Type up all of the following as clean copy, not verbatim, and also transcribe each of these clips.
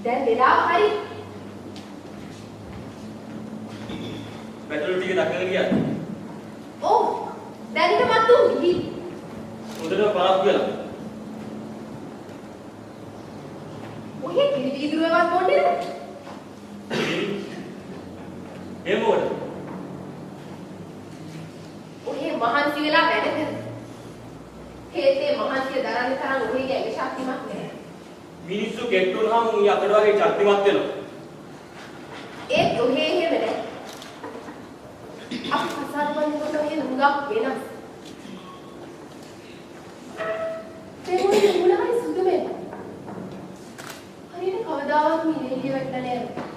දැන් වෙලාව හරි. පැටලු ටික දක්කලා ගියාද? ඔව්. දැන් ඉත මතු ගිහි. උදේට පාස් ගියා. ඔහේ කිරි ඉදුරවත් බොන්නේ නැද? ඒ මොකද? ඔහේ මහන්සි වෙලා වැඩ කර. හේතේ මහන්සිය දරන්න තරම් ඔහේගේ ඇඟ ශක්තිමත් නැහැ. මිනිස්සු ගෙට්ටුනහම උන් යකඩ වගේ ශක්තිමත් වෙනවා. ඒත් ඔහේ එහෙම නැහැ. අපි කසාද බඳිනකොට ඔහේ හුඟක් වෙනස්. තේරුණේ මුලයි සුදු වෙන. හරියට කවදාවත් මිලේලිය වැටලා නැහැ.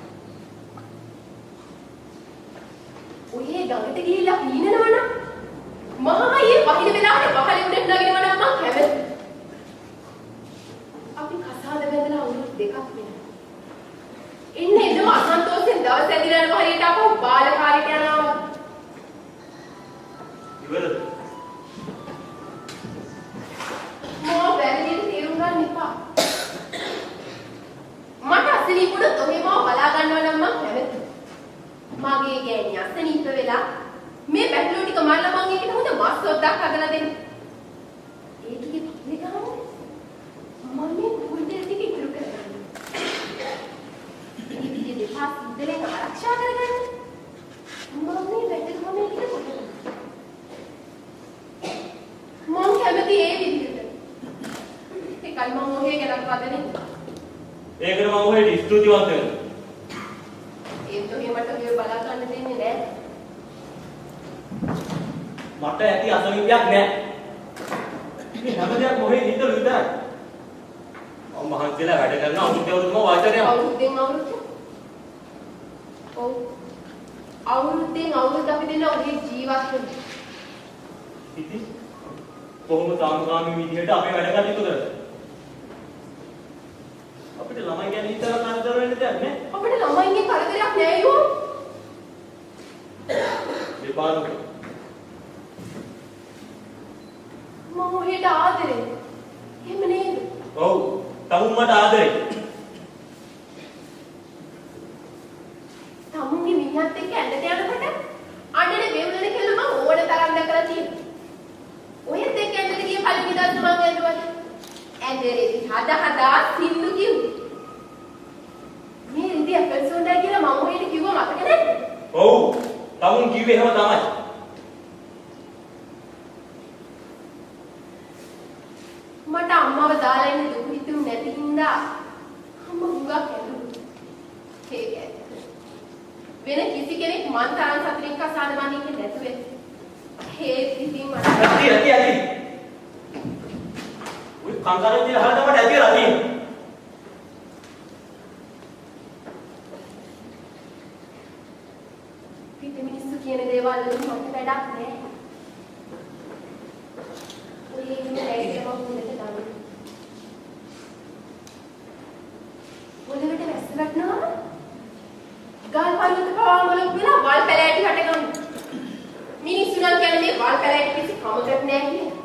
ඔහේ ගඟට ගිහිල්ලා පීනනවනම් මහා ඊයේ වහින වෙලාවට පහලේ උඩට නගිනවනම් මං කැමතියි. අපි කසාද බැඳලා අවුරුදු දෙකක් වෙනවා. ඉන්නේ එදම අසන්තෝෂෙන් දවස් ඇදිලා යනවා හරියට අපෝ බාල කාලේට යනවා. ඉවරද? මෝ වැරදියට තේරුම් ගන්න එපා. මට අසනීපුණොත් ඔහේ මාව බලා ගන්නවා නම් මං කැමතියි. මගේ ගෑණි අසනීප වෙලා මේ බැටළුව ටික මරලා මං ඒකට හොඳ මස් සොද්දක් හදලා දෙන්න. ඒ ටිකේ පස්සේ ගන්න මම මේ කුඩේ ටික ඉතුරු කරගන්න. ඉතින් දෙපා ඉඳලෙන් ආරක්ෂා කරගන්න. මම මේ වැටෙනවා මේකට කොටන්න. මං කැමති ඒ විදිහට. ඒකයි මම ඔහේ ගැනත් වදනේ. ඒකට මම ඔහෙට ස්තුතිවන්ත වෙනවා. ඒත් ඔහේ මට ඔහේ බලා ගන්න දෙන්නේ නැහැ. මට ඇති අසනීපයක් නැහැ. මේ හැම දෙයක් මොහේ හිතලු විතරයි. මම මහන්සියලා වැඩ කරන අවුරුද්දම වාචරයක්. අවුරුද්දෙන් අවුරුද්ද. ඔව්. අවුරුද්දෙන් අවුරුද්ද අපි දෙන ඔහේ ජීවත් වෙනවා. ඉතින් කොහොම සාමකාමී විදිහට අපේ වැඩ කටයුතු කරද? අපිට ළමයි ගැන හිතලා කරදර වෙන්න දෙයක් නැහැ. අපිට ළමයින්ගේ කරදරයක් නෑ යෝ. දෙපාරක් මම ඔහෙට ආදරේ. එහෙම නේද? ඔව්. තමුන් මට ආදරේ. තමුන්ගේ මිනිහත් එක්ක ඇඳට යනකොට අඬන වේවුලන කියලා මම ඕන තරම් දැකලා තියෙනවා. ඔහෙත් එක්ක ඇඳට ගිය පළවෙනි දවස් මම ඇඬුවා. ඇඳරේදී හදා සින්දු කිව්වේ. මේ ඉන්දිය පෙන්සොන්ඩා කියලා මම ඔහෙට කිව්වා මතක නැද්ද? ඔව්. තමුන් කිව්වේ එහෙම තමයි. මට අම්මව දාලා ඉන්න දුක හිතුනේ නැති හින්දා අම්මා හුඟක් ඇඬුවා. ඒක ඇත්ත. වෙන කිසි කෙනෙක් මන් තරම් සතුටින් කසාද බඳින්නේ නැතුව හේත් ඉතින් මට ඇති. ඔය කංගරේ දිහා හරලා තමයි ඇති වෙලා තියෙන්නේ. පිට මිනිස්සු කියන දේවල් වලින් මට වැඩක් නැහැ. ඔය ඉන්නේ ඇයිද මම මුලට දාන්නේ. ඔලෙවට වැස්ස වැටෙනවා. ගල් පල්ලක පවා මොලක් වෙලා වල් පැලෑටි හට ගන්න. මිනිස්සු නම් කියන්නේ මේ වල් පැලෑටි කිසි කමකට නැහැ කියලා.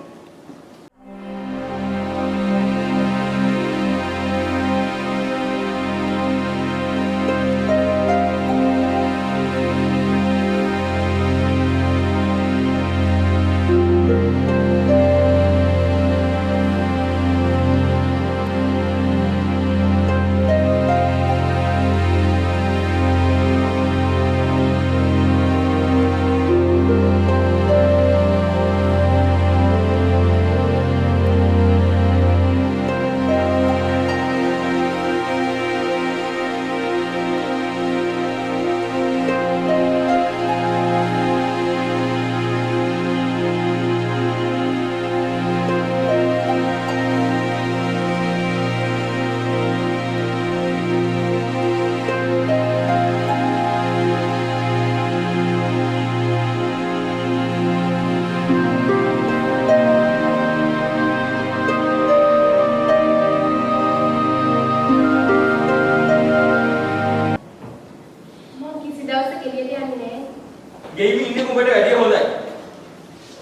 ගෙයිවි ඉන්නේ උඹට වැඩිය හොඳයි.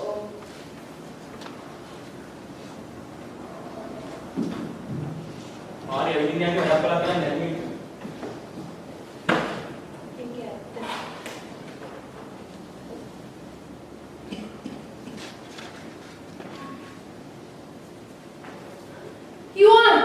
ඔව්. ආරි ඇවිදින්න යන්නේ වැඩක් කළා කියලා නැන්නේ. ඒක ඇත්ත. යුවන්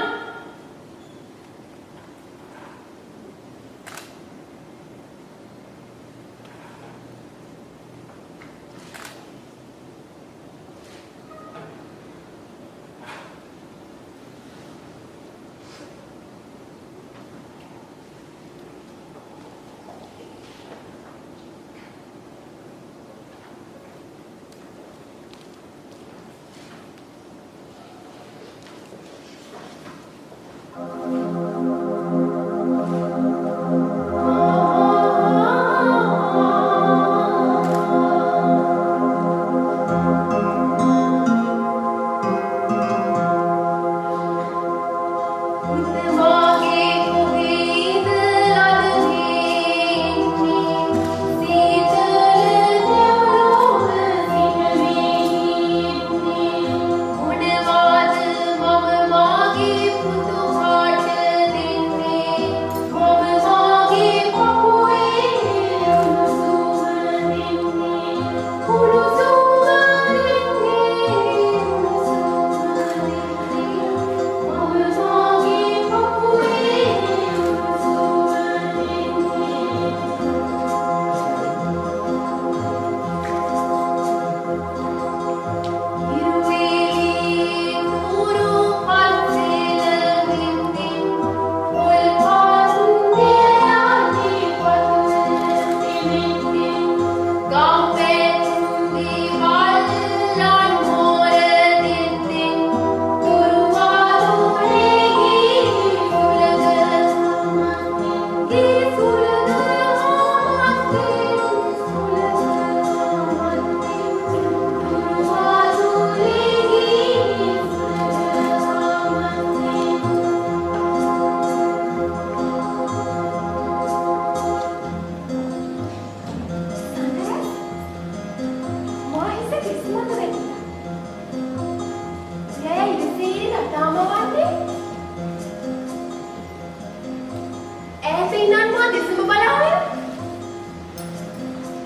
දෙසම බලාගෙන.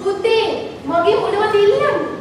පුතේ මගේ මොනවද ඉල්ලන්නේ?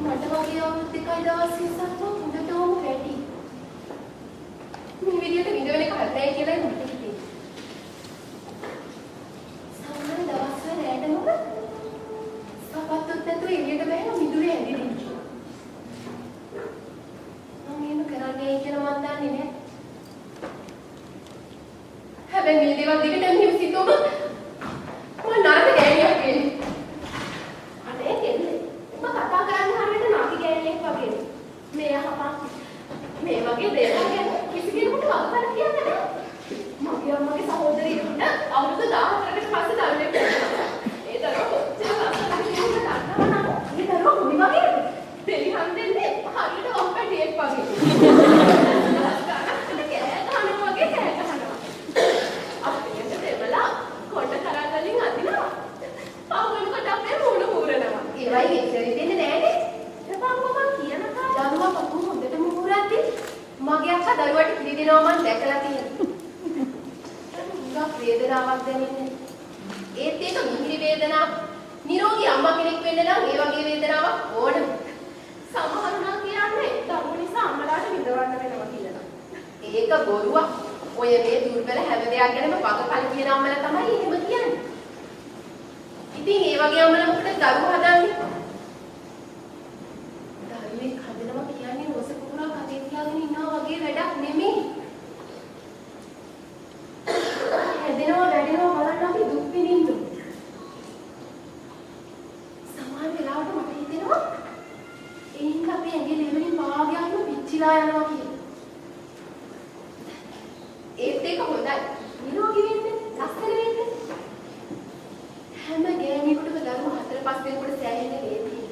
මට වගේ අවුරුදු 2 දවස් 20ක් වේදනාවක් දැනෙන්නේ. ඒත් ඒක මිහිරි වේදනාවක්. නිරෝගී අම්මා කෙනෙක් වෙන්න නම් ඒ වගේ වේදනාවක් ඕන. සමහරුණා කියන්නේ දරුවෝ නිසා අම්මලාට විඳවන්න වෙනවා කියලා. ඒක බොරුවක්. ඔය මේ දුර්වල හැම දෙයක් ගැනම වගකල් කියන අම්මලා තමයි එහෙම කියන්නේ. ඉතින් ඒ වගේ අම්මලා මොකටද දරුවෝ හදන්නේ? දරුවෙක් හදනවා කියන්නේ රොස කුකුලා කටේ තියාගෙන ඉන්නවා වගේ වැඩක් නෙමෙයි. හැදෙනවා වැඩෙනවා බලන්න අපි දුක් විඳින්න. සමහර වෙලාවට මට හිතෙනවා එයින් අපේ ඇඟේ ලෙවලින් භාගයක්ම පිච්චිලා යනවා කියලා. ඒත් ඒක හොඳයි. නිරෝගී වෙන්න, ලස්සන වෙන්න. හැම ගෑණියෙකුටම දරුවෝ 4-5 දෙනෙකුට සෑහෙන වේදී.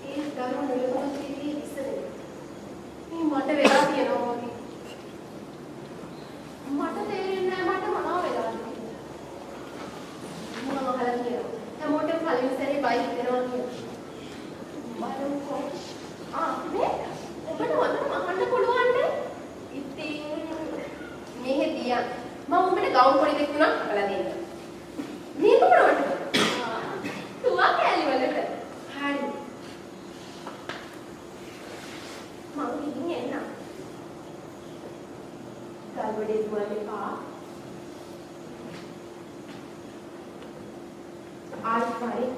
ඒ දරුවෝ නෙළුම් කිරි ඉස්සරේ. මේ මට වෙලා තියෙනවා වගේ. මට තේරෙන්නේ නැහැ මට මොනවා වෙලාද කියලා. මම අහලා කියනවා. හැමෝටම පළවෙනි සැරේ බයි හිතෙනවා කියලා. බලමුකෝ. මේ ඔබට හොඳට අහන්න පුළුවන්ද? ඉතින් මෙහෙ තියන්. මම ඔබට ගවුම් පොඩි දෙකක් තුනක් අකලා දෙන්න. මේක මොනවද? තුවා කැලි වලට. හරි. මම ගිහින් එන්නම්. ගල්බඩේ දුවන්න එපා. ආයෙත් පාරේ.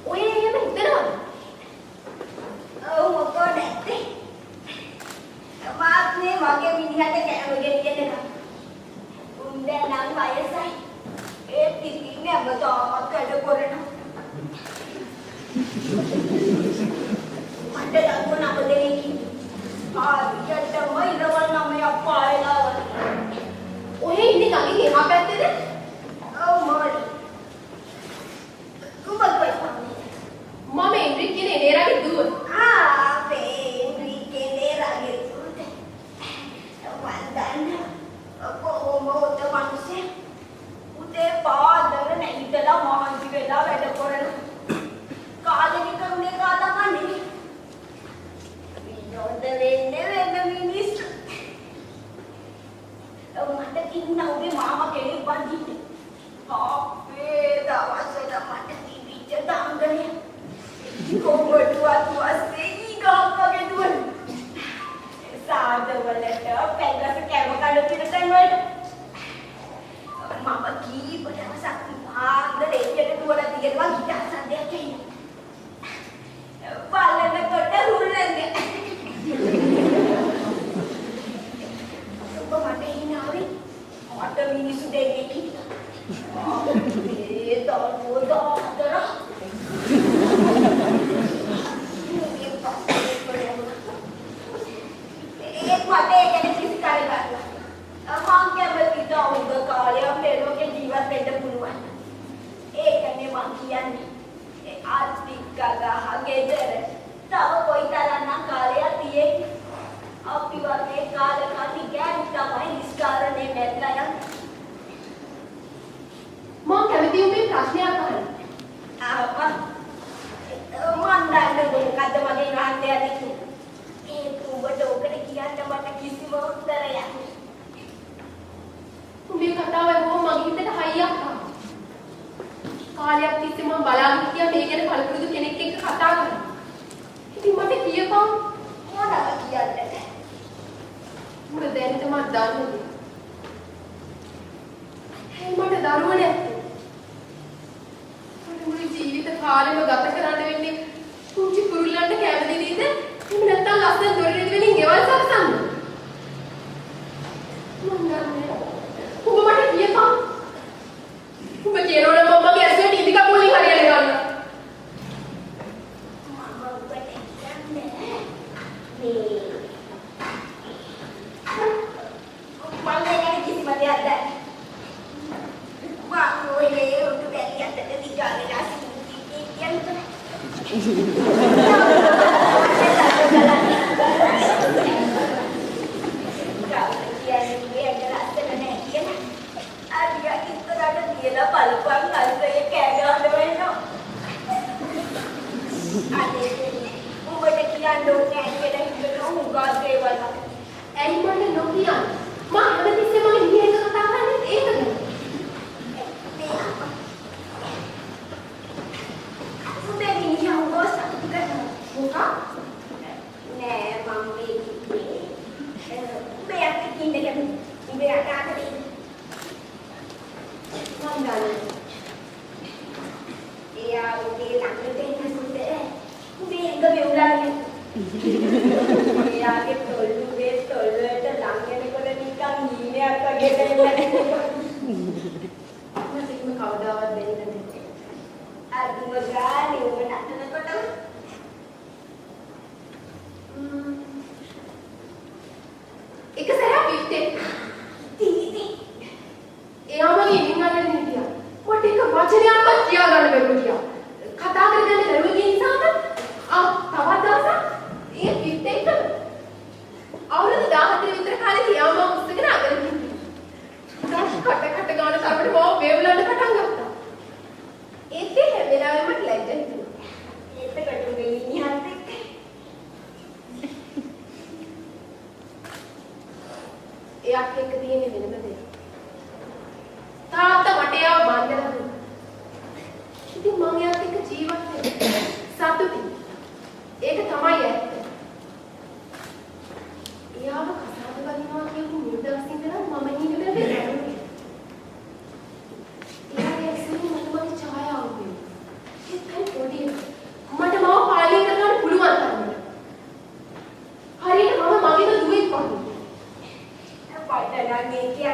ඔය එහෙම හිතනවද? ඔව් මොකෝ නැත්තේ. මාත්නේ මගේ මිනිහට කෑම ගෙනියන්න නම්. උන් දැන් නම් වයසයි. ඒ පිටින්නේ අබතාවක් වැඩ කරනවා. මට දක්වන අපදෙනෙකි. හරියටම ඉරවල් නමයක් පායලා වගේ. ඔය ඉන්නේ ගඟේ එහා පැත්තේද? ඔව් මොකද? කුඹක් මම එන්ඩ්‍රික් කියන එනේරාගේ දුව.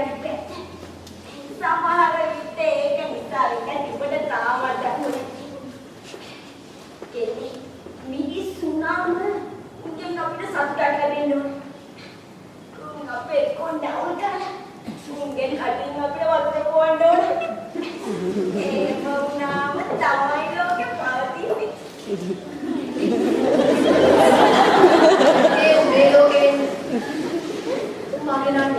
තිබ්බේ. සමහර විට ඒක නිසා ටිකට තාමත් අහුනේ. ඒ මිනිස්සුනාම උන්ගෙන් අපිට සත්කාර දෙන්න ඕනේ. උන් අපේ කොණ්ඩවල් කරලා උන්ගෙන් කටින් අපිට වතුර බොන්න ඕනේ. ඒ වුණාම තමයි ලෝකෙ පවතින්නේ. ඒ ලෝකෙ මගේ නම්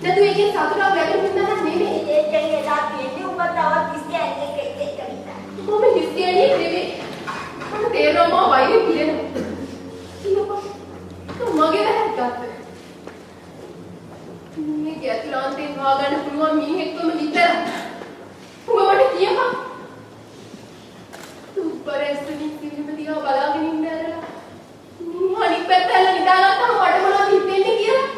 නැතු ඒකේ සතුටක් ලැබෙන්නේ නැත්නම් නෙමෙයි. ඒකෙන් එලා තියෙන්නේ උඹ තවත් ඉස්කෑන් එකක් විතර. කොහොම හිස්කෑනේ නෙමෙයි. මම තේරෙනවා වයින් පිරෙනවා. කියපන්. මගේ වැරද්දක්. මේ ගැටලන්තේ හොයාගන්න පුළුවන් මිනිහෙක්වම විතර. උඹ මට කියපන්. සුපරස්ටනි ෆිල්ම් දිහා බලාගෙන ඉන්න ඇරලා. අනිත් පැත්තට නිදාගත්තම මට මොනවද හිතෙන්නේ කියලා.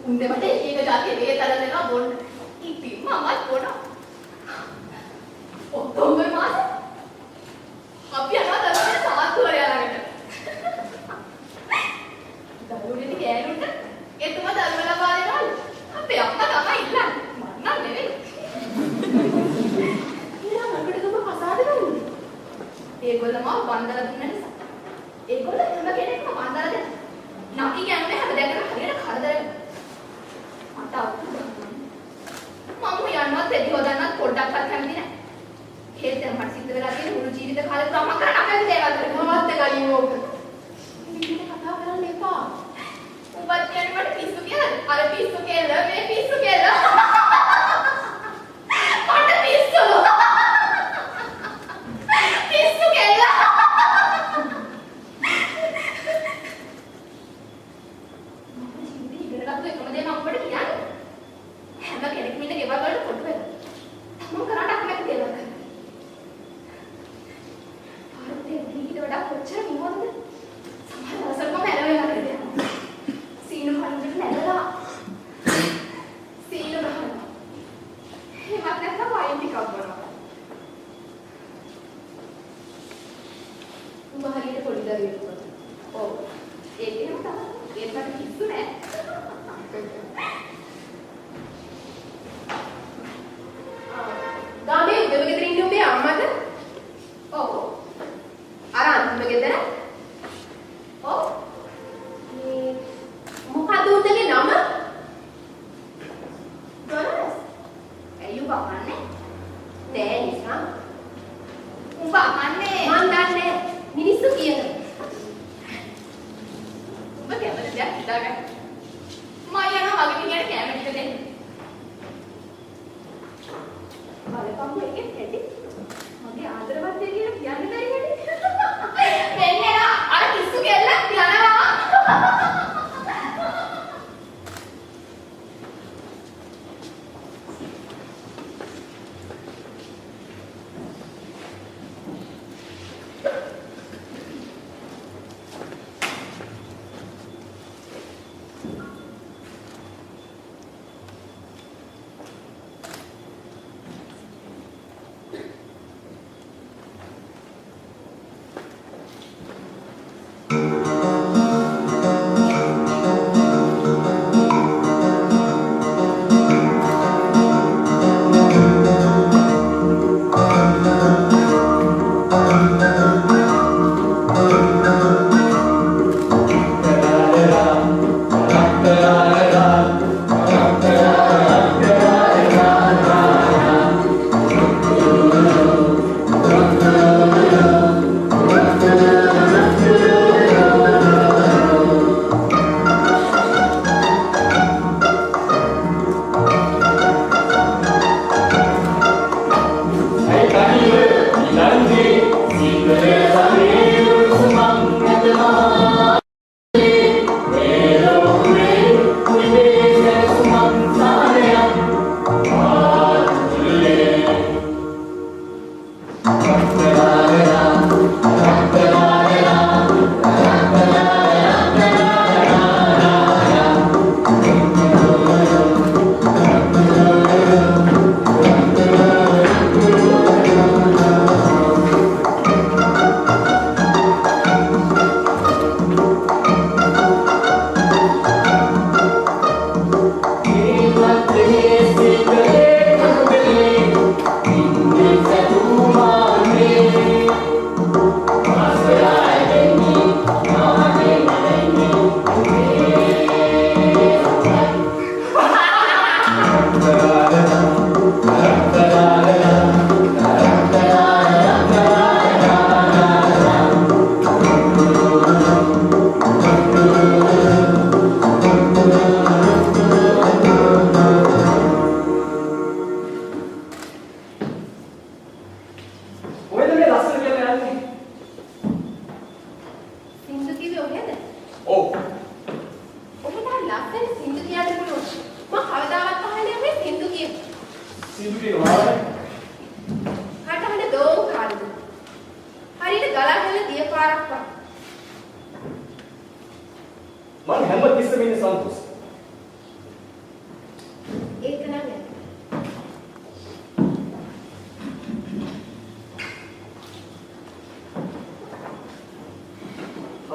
උන්දේ මට එක જાතිය දේ තරම් දෙනවා බොන්න. ඉතින් මමත් බොනවා. ඔක්තෝබර් මාසේ අපි යනවා දරුවනේ සාත්තුවරයා ළඟට. දරුවනේ ගෑනුන්ට එතුමා දරුව ලබා දෙනවලු. අපේ අම්මා තමයි ඉල්ලන්නේ. මම නම් නෙවෙයි. ඊළඟ අපිටම කසාද ගන්නේ. ඒගොල්ලම වන්දන දුන්න නිසා. ඒගොල්ලෝ හැම කෙනෙක්ම වන්දන දෙන්න. නකි කියන්නේ හැමදේකම හරියට කරදරයක්. මට මම යන්නවත් දෙවි හොදන්නත් පොඩ්ඩක්වත් කැමති නැහැ. හේත් දැන් මට සිද්ධ වෙලා තියෙන මුළු ජීවිත කාලේ ප්‍රමා කරන්න අපේ දේවල් කරනවත් ගලින් ඕක. විදිහට කතා කරන්න එපා. උඹත් කියන්නේ මට පිස්සු කියලා. අර පිස්සු කියලා මේ පිස්සු කියලා. මට පිස්සු. පිස්සු කියලා. එකම දේ මම ඔබට කියන්නේ හැම කෙනෙක්ම ඉන්න ගෙවල් වලට පොඩ්ඩ වෙලා තමන් කරාට අකමැති දේවල් කරනවා. පාරේ ඊට වඩා කොච්චර නිවනද සමහර දවසක් මම ඇලවෙලා කරේ. සීනු හරියට නැදලා සීනු ගහනවා. ඒවත් නැත්නම් වයින් ටිකක් බොනවා. උඹ හරියට පොඩි දරුවෙක් වගේ. ඔව් ඒකේම තමයි. ඒකට කිස්සු නෑ. ගාමේ උදේම ගෙදර ඉන්නේ උඹේ අම්මද? ඔව්. අර අන්තිම ගෙදර? ඔව්. මේ මොකද උදේගේ නම? ඩොලරස්. ඇයි උඹ අහන්නේ? නෑ නිසා. උඹ අහන්නේ මන් දන්නේ මිනිස්සු කියනවා. උඹ කැමති දෙයක් හිතාගන්න. මම යනවා වගේ මිනිහට කැම ටික දෙන්න. බලපංගු එකෙන් හැටි. මගේ ආදරවත් දෙය කියලා කියන්න බැරි හැටි. වෙන්නේ නා අර කිස්සු කෙල්ල යනවා.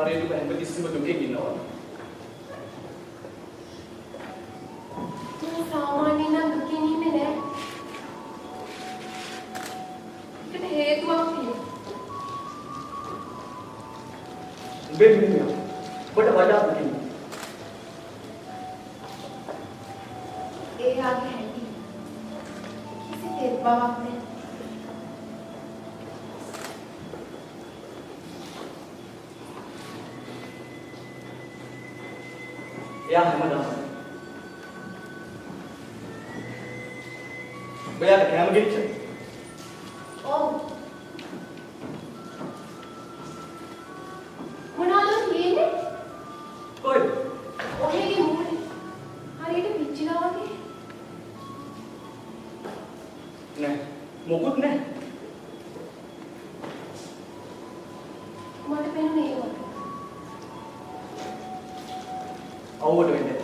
හරියට බෑන්ක කිසිම දුකකින් ඉන්නවා. මේ සාමාන්‍යයෙන් නම් දුකින් ඉන්නේ නෑ. ඒකට හේතුවක් තියෙනවා. උඹේ මිනිහා ඔබට වඩා දුකින්. එයාගේ හැටි කිසි තෙත් බවක් නෑ. එයා හැමදාම ඔයාලා කැම ගෙච්චා. ඔව්. මොනවද කියන්නේ? කොයිද? ඔහේගේ මූණේ හරියට පිච්චිලා වගේ. නෑ මොකුත් නෑ. මට පේන්නේ ඒක. අවුවට වෙන්නේ.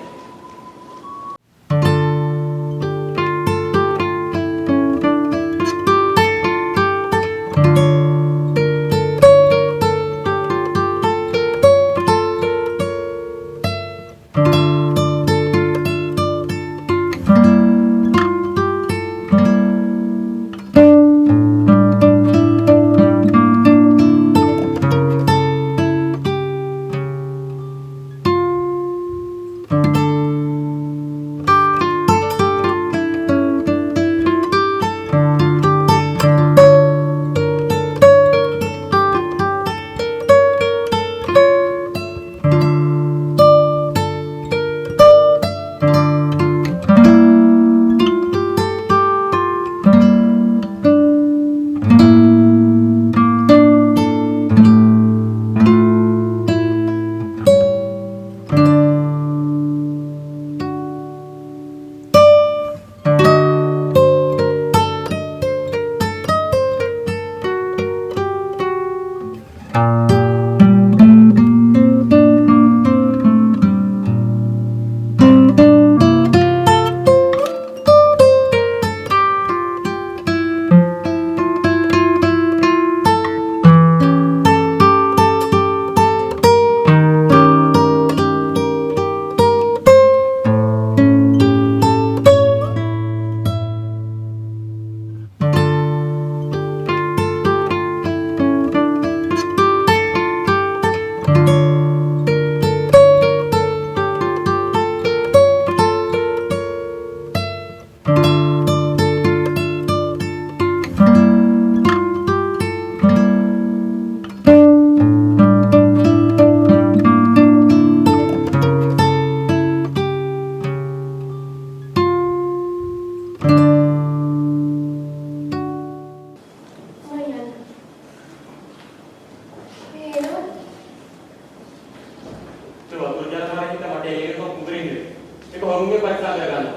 වරුන්ගේ පරික්ෂා කරගන්න.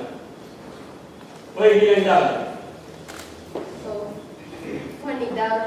ඔය ඉන්නේ ඉඳලා. ඔව්. මම ඉඳලා.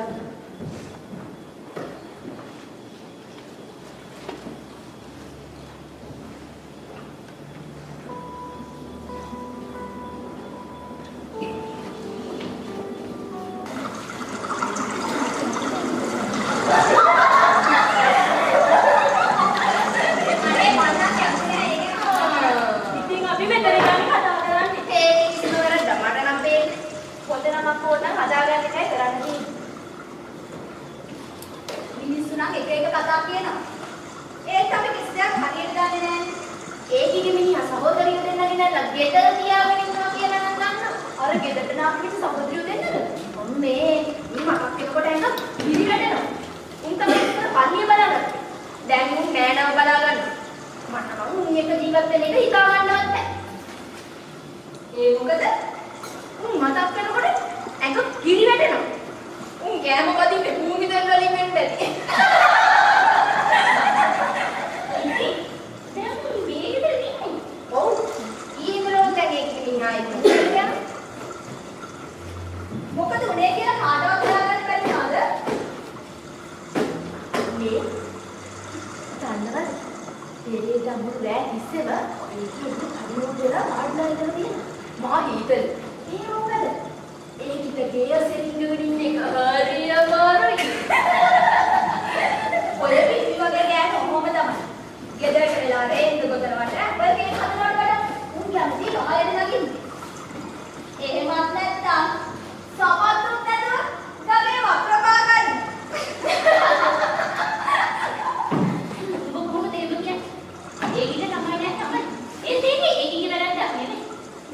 ඔය පිටි වගේ ගෑනු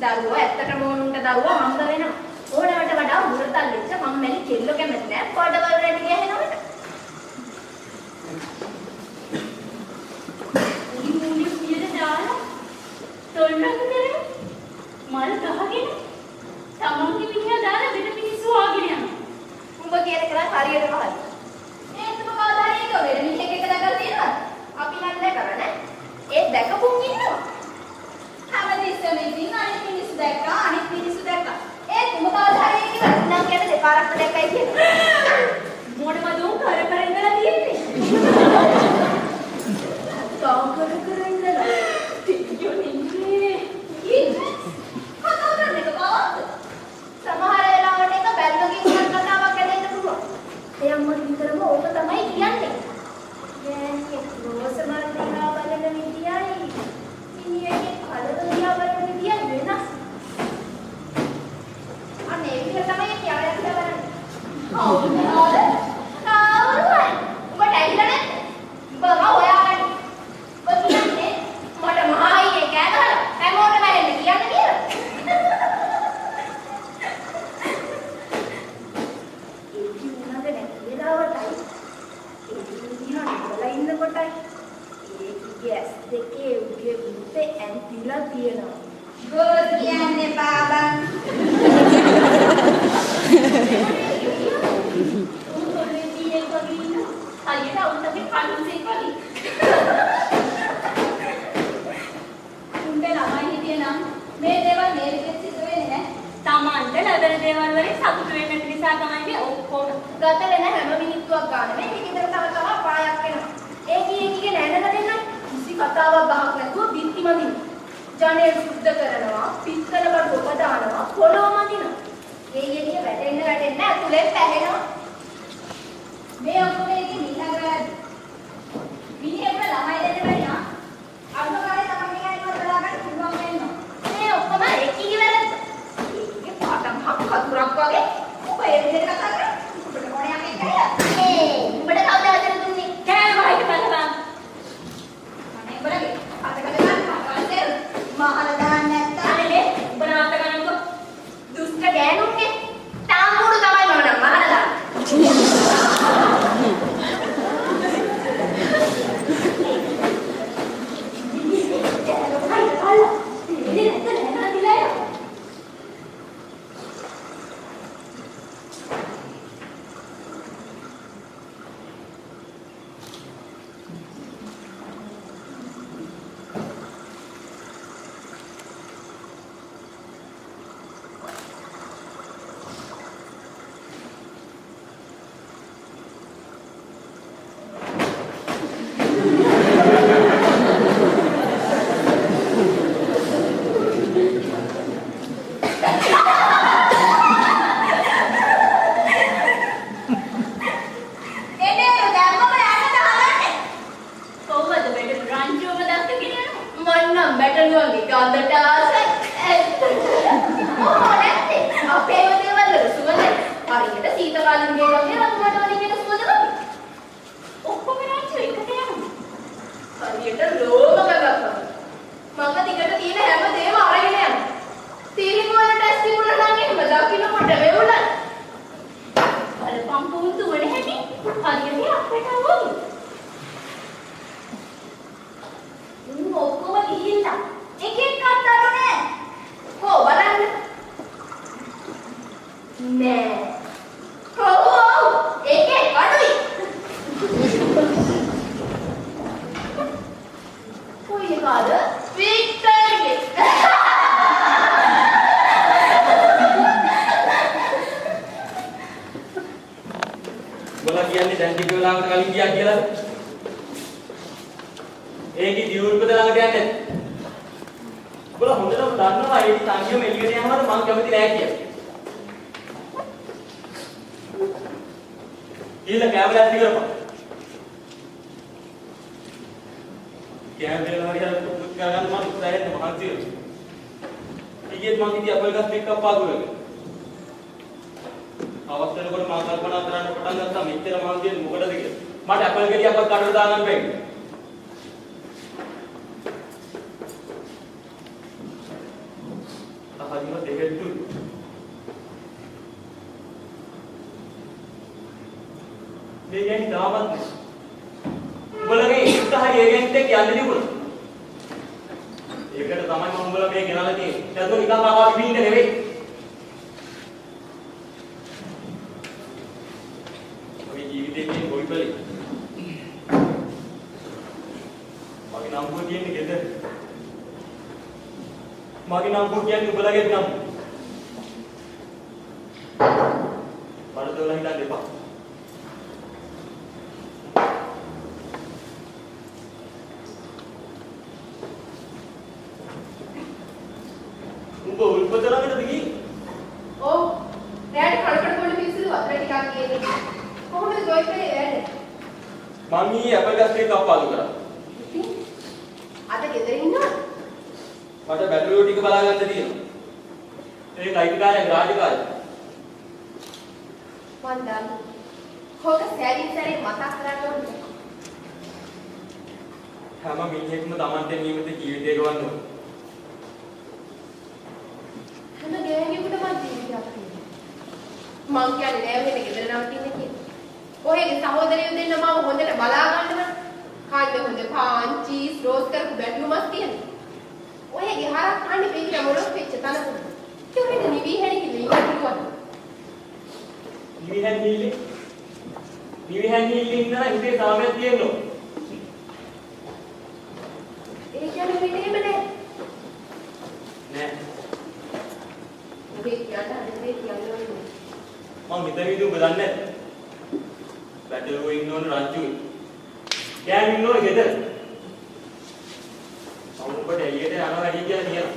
දරුවෝ ඇත්තටම ඕනුන්ට දරුවෝ හම්බ වෙනවා. ඕනවට වඩා උරතල් වෙච්ච මම්මැලි කෙල්ලෝ කැමති නෑ පොඩවල් රැඩි ගහනවට. මුලි පියද දාලා තොල්නක කරේ මල් ගහගෙන තමන්ගේ මිනිහා දාලා වෙන මිනිස්සු ආගෙන යනවා. උඹ කියන කරා හරියටම හරි. ඒත් උඹ කවදා හරි ඒක වෙන මිනිහෙක් එක දැකලා තියෙනවද? අපි නම් දැකලා නෑ. ඒ දැකපුන් ඉන්නවා. හැමදෙස්සම ඉතින් අනිත් මිනිස්සු දැක්කා අනිත් මිනිස්සු දැක්කා. ඒත් උඹ කවදා හරි ඒක නම් කියන්නේ දෙපාරක් දැක්කයි කියන්නේ. මොනවද උන් කර කර ඉඳලා තියෙන්නේ? තාම කර කර ඉඳලා. තියෝ නින්නේ. කතා කරන්නේ කොහොමද? සමහර වෙලාවට එක බැල්ලකින් කරන කතාවක් ඇදෙන්න පුළුවන්. ඒ අම්මට විතරම ඕක තමයි කියන්නේ. යන්නේ රෝසමල් දිහා බලන විදියයි මිනිහගේ කලක දිහා බලන විදියයි වෙනස්. අනේ ඒක තමයි කියලා බලන්නේ. කවුද? උඹට ඇහිලා නැද්ද? උඹම හොයාගන්න. ඔබ කියන්නේ මට මහායියේ කෑ ගහලා හැමෝටම ඇහෙන්න කියන්නේ කියලා. දෙකේ උගේ උත්තේ ඇන්තිලා තියෙනවා. ගොඩ කියන්නේ බාබන්. උන්වලේ තියෙන කවින හරියට උන්ටගේ කණුසේ කවි. උන්ට ළමයි හිටියනම් මේ දේවල් මේ විදිහට සිදු වෙන්නේ නැහැ. Tamanට ලැබෙන දේවල් වලින් සතුටු වෙන්න නිසා තමයි මේ ඔක්කොම ගත වෙන හැම මිනිත්තුවක් ගන්න මේ විතර තව තව පායක් වෙනවා. ඒකේ නෑනලා දෙන්නයි කතාවක් ගහක් නැතුව බිත්ති මදින. ජනේ සුද්ධ කරනවා, පිත්තල බඩ උපදානවා, පොළොව මදිනවා. ඒ එළිය වැටෙන්න ඇතුලෙන් පැහැෙනවා. මේ ඔක්කොම එකේ මිලගාදී. මිනිහෙක්ට ළමයි දෙන්න බැරි නා. අනුකාරේ තමයි ගානක් බලාගන්න පුළුවන් වෙනවා. මේ ඔක්කොම එකී වැරද්ද. ඒකේ පාඩම් හක් කතුරක් වගේ ඔබ ඒ විදිහට කතා කරා. ඔබට මොණයක් එක්කලා. උඹට කවුද වචන දුන්නේ? කෑ වහිට බලපන්. බලගේ අත කඩ ගන්න අතේ මහල දාන්න නැත්නම් අනේ උඹ නාත්ත ගන්නකො දුෂ්ට ගෑනුන්ගේ තාම්බුඩු තමයි මම නම් මහල දාන්න. මට අපල් ගෙඩියක් කඩලා දාගන්න බැහැ. හදිම දෙහෙත්තු. මේ ගැන දාවත් උඹලගේ ඉස්සහයි ඒ ගැනත් එක්ක යන්න තිබුණා. ඒකට තමයි මම උඹලා මේ ගෙනල්ලා තියෙන්නේ. ඒක නිකන් ආවා පිටින්ද නෙවෙයි. ඔය ජීවිතේ තියෙන ගොවිපලේ. මගේ නම්බුව කියන්නේ ගෙදර. මගේ නම්බුව කියන්නේ උඹලගේ නම්බුව. බඩදොල හිටන් දෙපා. උල්පතරකට ගිහින් ඔව් රැඩ් කඩකඩ පොඩි පිස්සුද වතුර ටිකක් ගියේ කොහොමද ගොයිපලේ වැඩ මම ඊ ඇපල් ගස් ටික කප්පාදු කරා අද ගෙදර ඉන්නවද මට බැටරියෝ ටික බලා ගන්න තියෙනවා ඒක අයිතිකාරයෙක් රාජකාරී වන්දන හොක සෑලින් සැරේ මතක් කරන්න ඕනේ හැම මිනිහෙක්ම Tamante නියමිත ජීවිතය ගෙවන්න ඕනේ හැම ගෑණියෙකුටම ජීවිතයක් තියෙනවා. මං කියන්නේ නෑ මෙහෙම ගෙදර නම් තින්නේ කියලා. ඔයගේ සහෝදරයෝ දෙන්න මම හොඳට බලා ගන්නවා. කන්න හොඳ පාන්, චීස්, රෝස් කරපු බැටළුමක් තියෙනවා. ඔයගේ හරක් කන්නේ පිටිර මොළොස් වෙච්ච තනකොළ. ඒකෙද නිවි හැණි කියලා ඉන්න පුළුවන්. නිවි හැණි ඉන්න හිතේ සාමයක් තියෙනවා. ඒ කියන්නේ මෙහෙම නෑ. නෑ. ඔබේ කියන්න හදන්නේ කියන්නේ මම හිතන විදිහ ඔබ දන්නේ නැද්ද? බැටළුවෝ ඉන්න ඕන රංචුයි. ගෑනු ඉන්න ඕන ගෙදර. සමුපට එළියට යනවා වැඩි කියලා කියනවා.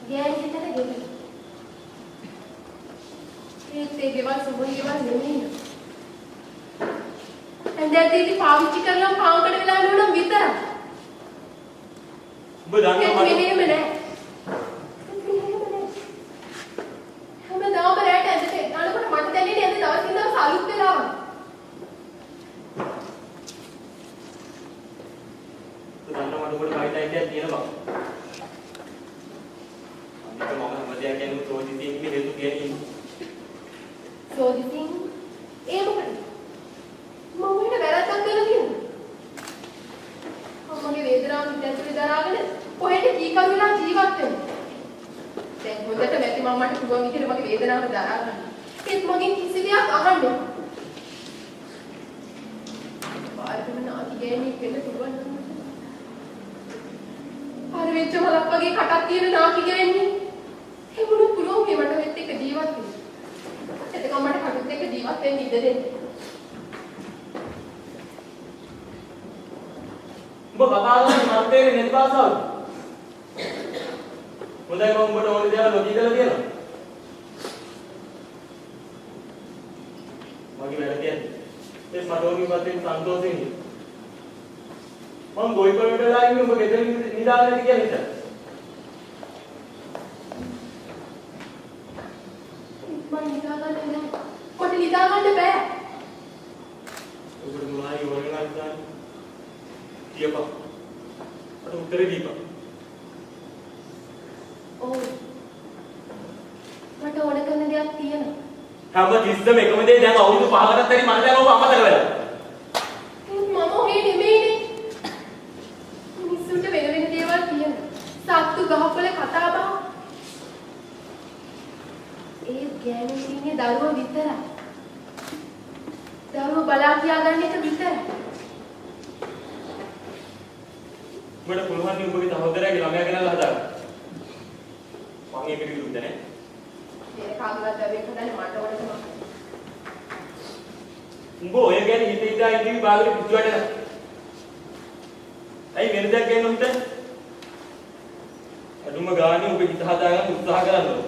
ගෑණි හිතන ගෙදර. ඒ ගෙවල් සුබුන් ගෙවල් නෙමෙයි. ඇන්දැල්ටි පාවිච්චි කරලා පාංකඩ වෙලා යනවා නම් විතරයි. ඔබ දන්නවා මට මෙහෙම නෑ. හැමදාම රැට ඇඳට යනකොට මට දැනෙන්නේ ඇඳ දවසින් දවස් අලුත් වෙලා වගේ. දන්නවා මට ඔබට කයිටයි කියලා තියෙනවා. අනික මම හැමදේම කියන්නේ සෝදිසින් ඉන්නේ හේතු කියන්නේ. සෝදිසින් ඒ මොකද? මම වෙන වැරද්දක් කරලා තියෙනවා. මගේ වේදනාව හිතැතුලේ දරාගෙන කොහෙට කීකරු වෙලා ජීවත් වෙනවා. දැන් හොඳට නැති මමට පුළුවන් විදිහට මගේ වේදනාව දරා ගන්න. ඒත් මගෙන් කිසි දෙයක් අහන්න එපා. පාරටම නාකි ගෑණියෙක් වෙන්න පුළුවන් නම්. අර වෙච්ච මලක් වගේ කටක් තියෙන නාකි ගෑණියෙක්. ඒ මොන පුළුවන් මේ මට වෙත් එක ජීවත් වෙන්න. එතකම මට කටුත් එක්ක ජීවත් වෙන්න ඉඩ දෙන්න. ඔබ කතා කරන්නේ මට තේරෙන්නේ නැති භාෂාවද? හොඳයි මම ඔබට ඕනේ දේවල් ලොකී කරලා කියනවා. මගේ වැඩ කියන්නේ ඒ මඩෝමි පතේ සන්තෝෂෙන් ඉන්න. මම ගොයිපලට වෙලා ඉන්නේ ඔබ ගෙදර නිදාගෙන ඉන්න කියලා හිතන්න. මම නිදාගන්නේ නැහැ. කොට නිදාගන්න බෑ. ඔබට මොනවයි ඕනේ නැත්නම් කියපන්. අත උත්තරේ දීපන්. ඔව්. මට ඕන කරන දෙයක් තියෙනවා. හැම තිස්සම එකම දේ දැන් අවුරුදු 5කටත් වැඩි මම දැන් ඔබ අමතක වෙලා. මම ඔහේ නෙමෙයිනේ. මිනිස්සුන්ට වෙන වෙන දේවල් තියෙනවා. සත්තු ගහකොළ කතා බහ. ඒ ගෑනු ඉන්නේ දරුවෝ විතරයි. දරුවෝ බලා කියාගන්න එක විතරයි. ඔබට පුළුවන් නේ ඔබගේ සහෝදරයාගේ ළමයා ගෙනල්ලා හදාගන්න. මම ඒකට විරුද්ධ නැහැ. මේ කාගේවත් දරුවෙක් හදන්න මට ඕන තමයි. උඹ ඔය ගැන හිත හිතා ඉඳි බාගට පිටු වැඩ. ඇයි වෙන දෙයක් ගන්න උන්ට? අදුම ගානේ ඔබ හිත හදාගන්න උත්සාහ කරන්න ඕන.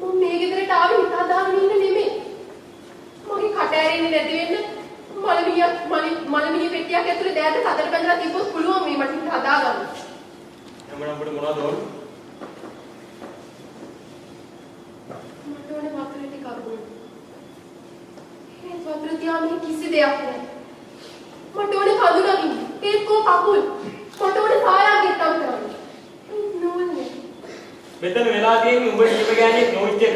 මම මේ ගෙදරට ආවේ හිත හදාගෙන ඉන්න නෙමෙයි. මගේ කට ඇරෙන්නේ නැති වෙන්න මලමිණිය පෙට්ටියක් ඇතුලේ දෑත සතර පැනලා තිබ්බොත් පුළුවන් මේ මට හිත හදාගන්න. එමනම් ඔබට මොනවද ඕනේ? මට ඕනේ වතුර ටිකක් බොන්න. ඒ වතුර තියාගෙන කිසි දෙයක් නැහැ. මට ඕනේ කඳු නගින්න. ඒකෝ කකුල් කොට උඩ සායා ගෙත්තම් කරන්නේ. නෝන්නේ. මෙතන වෙලා තියෙන්නේ උඹ ඉතිප ගෑණියෙක් නොවිච්ච එක.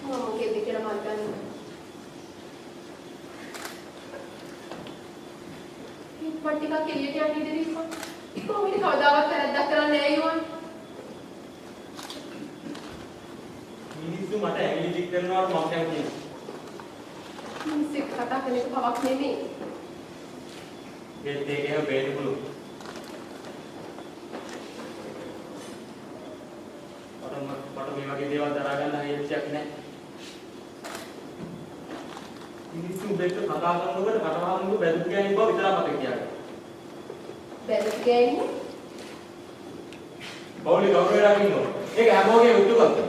මම මොකෙද කියලා මන් දන්නේ. මට ටිකක් එළියට යන්න ඉඩ දෙන්න. කොහොමද කවදාවත් වැරද්දක් කරන්නේ නැහැ යෝන්. මිනිස්සු මට ඇඟිලි දික් කරනවට මම කැමති නෑ. මිනිස්සෙක් කතා කරන එක පවක් නෙමෙයි. ඒත් ඒක එහෙම වෙන්න පුළුවන්. මට මේ වගේ දේවල් දරා ගන්න හයියක් නෑ. මිනිස්සු දෙක කතා කරනකොට කටහඬු බැදුම් ගෑනින් බව විතරක් මතක තියාගන්න. බැලුම් ගෑනේ. පොලි ගෞරවය රකින්න ඕන. ඒක හැමෝගේ උතුම්කම.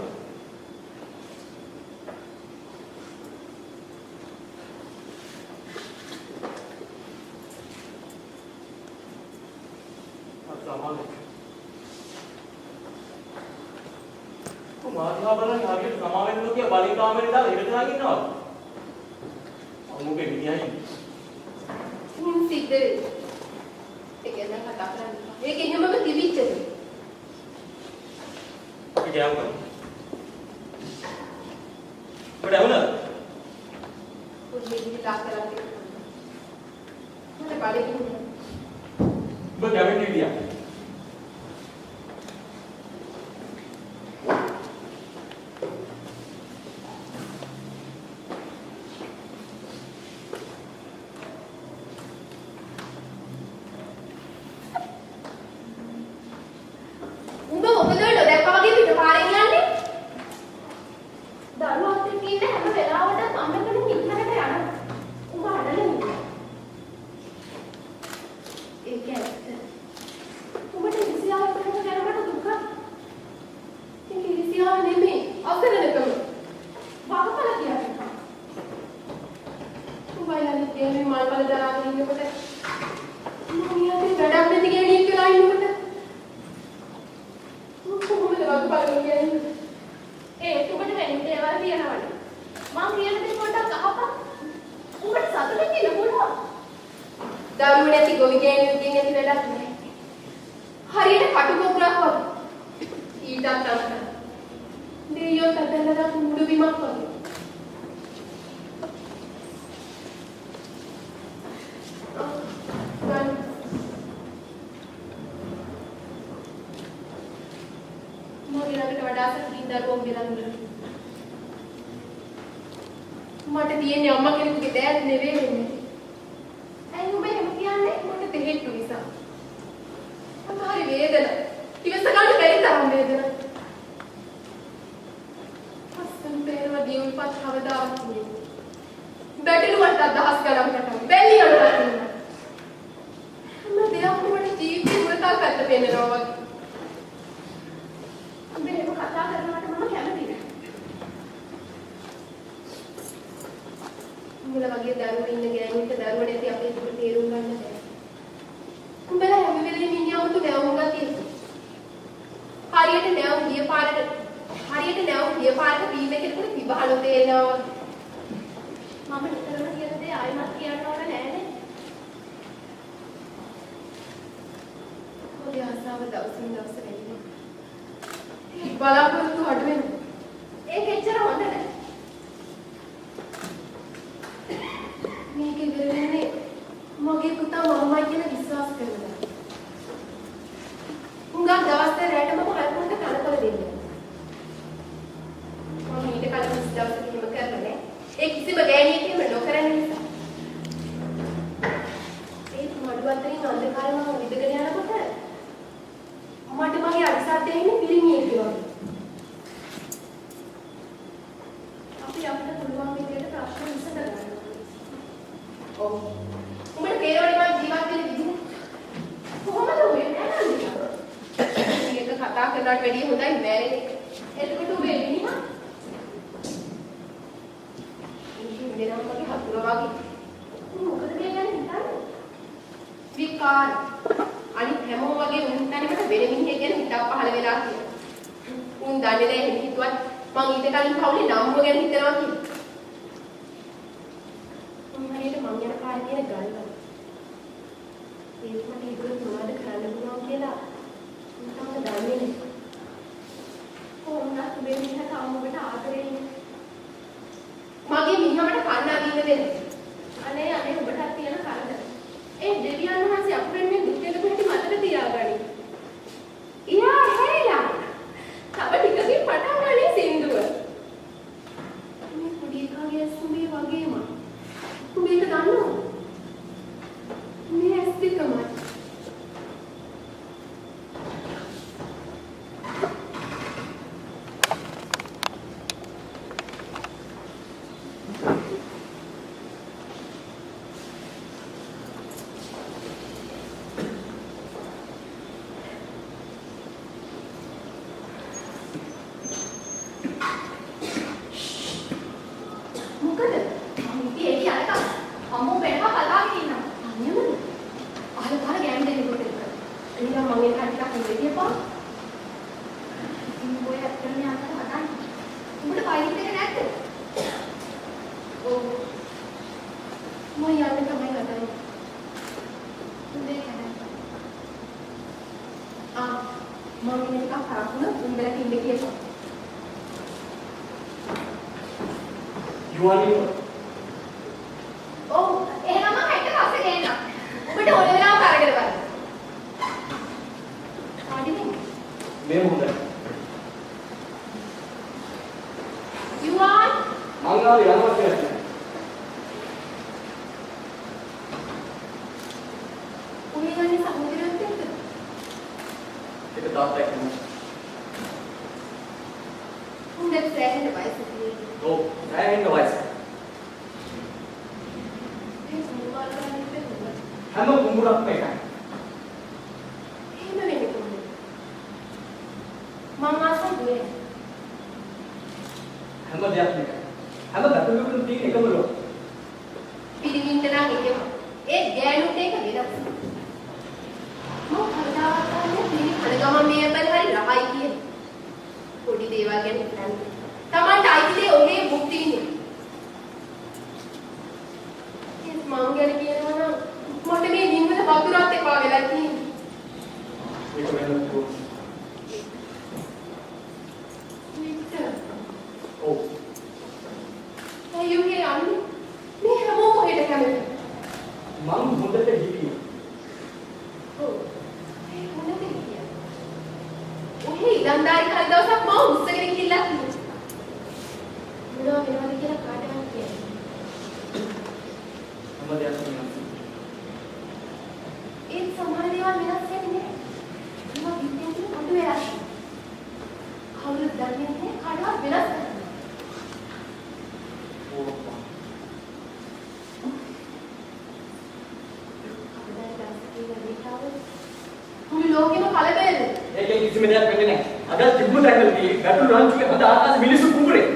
මාධ්‍යා බලන්නේ හරියට සමාවෙන්න නොකිය බලි කාමරේ දාලා ඉඳ දාගෙන ඉන්නවා. අමුගේ මිනිහයි. සිද්ධ වෙයි. ඒක ගැන කතා කරන්නේ. ඒක එහෙමම තිබිච්චද? ඒක යවුවා. බඩ වුණා. පොඩි විදිහට ආකරන්නේ. මට බඩගින්න. ඔබ ගැවෙන්න විදියක්. මට තියෙන්නේ අම්මා කෙනෙකුගේ දෑත් නෙවෙයි වෙන්නේ. ඇයි ඔබ එහෙම කියන්නේ? මට දෙහෙට්ටු නිසා. අමාරු වේදන. ඉවස ගන්න බැරි තරම් වේදන. අස්සන් පේනව දියුල්පත් කවදාවත් නෙවෙයි. බැටළුවට අදහස් ගලකට බැලියකට ඉන්නවා. අම්මා දෙයක් මට ජීවිතේ මුලතල් පැත්ත පෙන්නනවා වගේ. අම්මේ එහෙම කතා කරනවට මම කැමති නෑ. උඹලා වගේ දරුවෝ ඉන්න ගෑණිට දරුවෝ නැති අපේ දුක තේරුම් ගන්න බැහැ. උඹලා හැම වෙලේම ඉන්නියවුතු නැවුම් ගතිය. හරියට නැවුම් ගිය පාරට බීම කෙනෙකුට විභානෝ තේරෙනවා. මම නිතරම කියන දේ ආයෙමත් කියන්න ඕන නෑනේ. ඔය ආසාව දවසින් දවස වැඩි වෙනවා. බලාපොරොත්තු අඩු වෙනවා. ඒක එච්චර හොඳ නෑ. මේක ඉවර වෙන්නේ මගේ පුතා මමයි කියලා විශ්වාස කරනවා. උංගා දවසේ රැට මම හල්පොන්ට කලකල දෙන්නේ. මම ඊට කලින් දවසක හිම කරන්නේ. ඒ කිසිම ගෑණියෙක් එහෙම නොකරන නිසා. ඒ මඩු අතරින් අන්ධකාරය මම විදගෙන යනකොට මට මගේ අනිසාරට එන්නේ පිළිමියෙක් වගේ. අපිට පුළුවන් විදිහට ප්‍රශ්න විසඳගන්න. ඔව්. උඹට තේරෙන්නේ මම ජීවත් වෙන විදිහ. කොහොමද ඔය නෑනන්දිකා? මේක කතා කරනවට වැඩිය හොඳයි මෑරෙන එක. එතකොට ඔබ එන්නේ නෑ. ඉතින් දෙනම් මගේ හතුර වගේ. මොකද මේ ගැන හිතන්නේ? විකාර. අනිත් හැමෝම වගේ උන් තැනකට වෙන මිනිහෙක් ගැන හිතක් පහළ වෙලා කියලා. උන් දන්නේ නැහැ එහෙම හිතුවත් මං ඊට කලින් පවුලේ නම්ම ගැන හිතනවා කියලා. හරියට මං යන කාර්යයේ ගල්වල. ඒත් මට හිතුවේ මොනවද කරන්න පුළුවන් කියලා මම තාම දන්නේ නැහැ. කොහොමද මේ මිනිහා තාම ඔබට ආදරේ ඉන්නේ? මගේ මිනිහාට කන්න අදින්න දෙන්න. අනේ ඔබටත් තියෙන කරදර. ඒ දෙවියන් වහන්සේ අපෙන් මේ දුක් දෙක පිටි මතක තියාගනි. එයා හැරිලා. තව ටිකකින් පටන් ගන්නේ සින්දුව. මේ පොඩි එකාගේ ඇස්තුමේ වගේම. උඹ ඒක දන්නවද? මේ ඇස් දෙකමයි. මොකද? මම ඉතින් එළිය අරක අම්මෝ වෙනවා බලාගෙන ඉන්නවා. අනියමද? අහල පාර ගෑම් දෙන්න කොට එක. එනිකම් මම ඒක ටිකක් ඉඳී කියපන්. ඉතින් ඔය ඇත්තටම යන්න හදන්නේ. උඹට පයින් එක නැද්ද? ඔව්. මම යන්න තමයි හදන්නේ. උදේ කැඩෙනවා. මම ඉන්නේ ටිකක් කරකුණ උඹලා ඉන්න කියපන්. යුවනි ඔව් එහෙනම් මම හැට පස්සේ ගේන්නම්. ඔබට ඕන වෙලාවක අරගෙන බලන්න. ආඩි වෙන්න. මේ හොඳයි. යුවන් මං ආවේ යනවා කියලා. උඹ යන්නේ සමුද්‍රයට එක්කද? ඒක තාත්තා එක්කම. උඹට සෑහෙන වයසකදී ඔව් සෑහෙන වයස. මේ සමුවාල් කරන්නේ කොහොමද? හැම කුඹුරක්ම එකයි. එහෙම වෙන්නේ කොහොමද? මම ආසයි දුවේ. හැම දෙයක්ම එකයි. හැම ගැටලුවකම තියෙන එකම ලෝ. පිළිමින්ට නම් එකම. ඒ ගෑනුට ඒක වෙනස්. මම කවදාවත් අහන්නේ පිළි කන ගමන් මේ අපල හරි රහයි කියන. පොඩි දේවල් ගැන හිතන්නේ. Tamanට අයිති දේ ඔහේ භුක්ති විඳින්න. ඒත් මං ගැන කියනවා නම් මට මේ නිම්වල වතුරත් එපා වෙලා තියෙන්නේ. ඒක වෙනස් වුණා. විතර. ඔව්. අයියෝගේ අන්නේ මේ හැමෝම කොහෙට කැමතිද? මං හොඳට හිටියේ. ඔව්. ඒ හොඳට හිටියා. ඔහේ ඉලන්දාරි හරි දවසක් මම උස්සගෙන ගිහිල්ලා කිව්වා. මොනවා වෙනවද කියලා කාටවත් කියන්නේ. හැම දෙයක්ම වෙනස්. ඒ සමහර දේවල් වෙනස් වෙන්නේ නැහැ. ඒවා විද්‍යාවෙන් කොටු වෙලා. කවුරුත් දන්නේ නැහැ කාටවත් වෙනස් කරන්න. ඕක. අපේ දැන් ඉස්සරහට මුළු ලෝකෙම කලබලද? ඒකේ කිසිම දෙයක් වෙන්නේ නැහැ. අද තිබුණ තැනදී ගැටළු රංචුවේ හොඳ ආකාශ මිනිස්සු කුඹුරේ.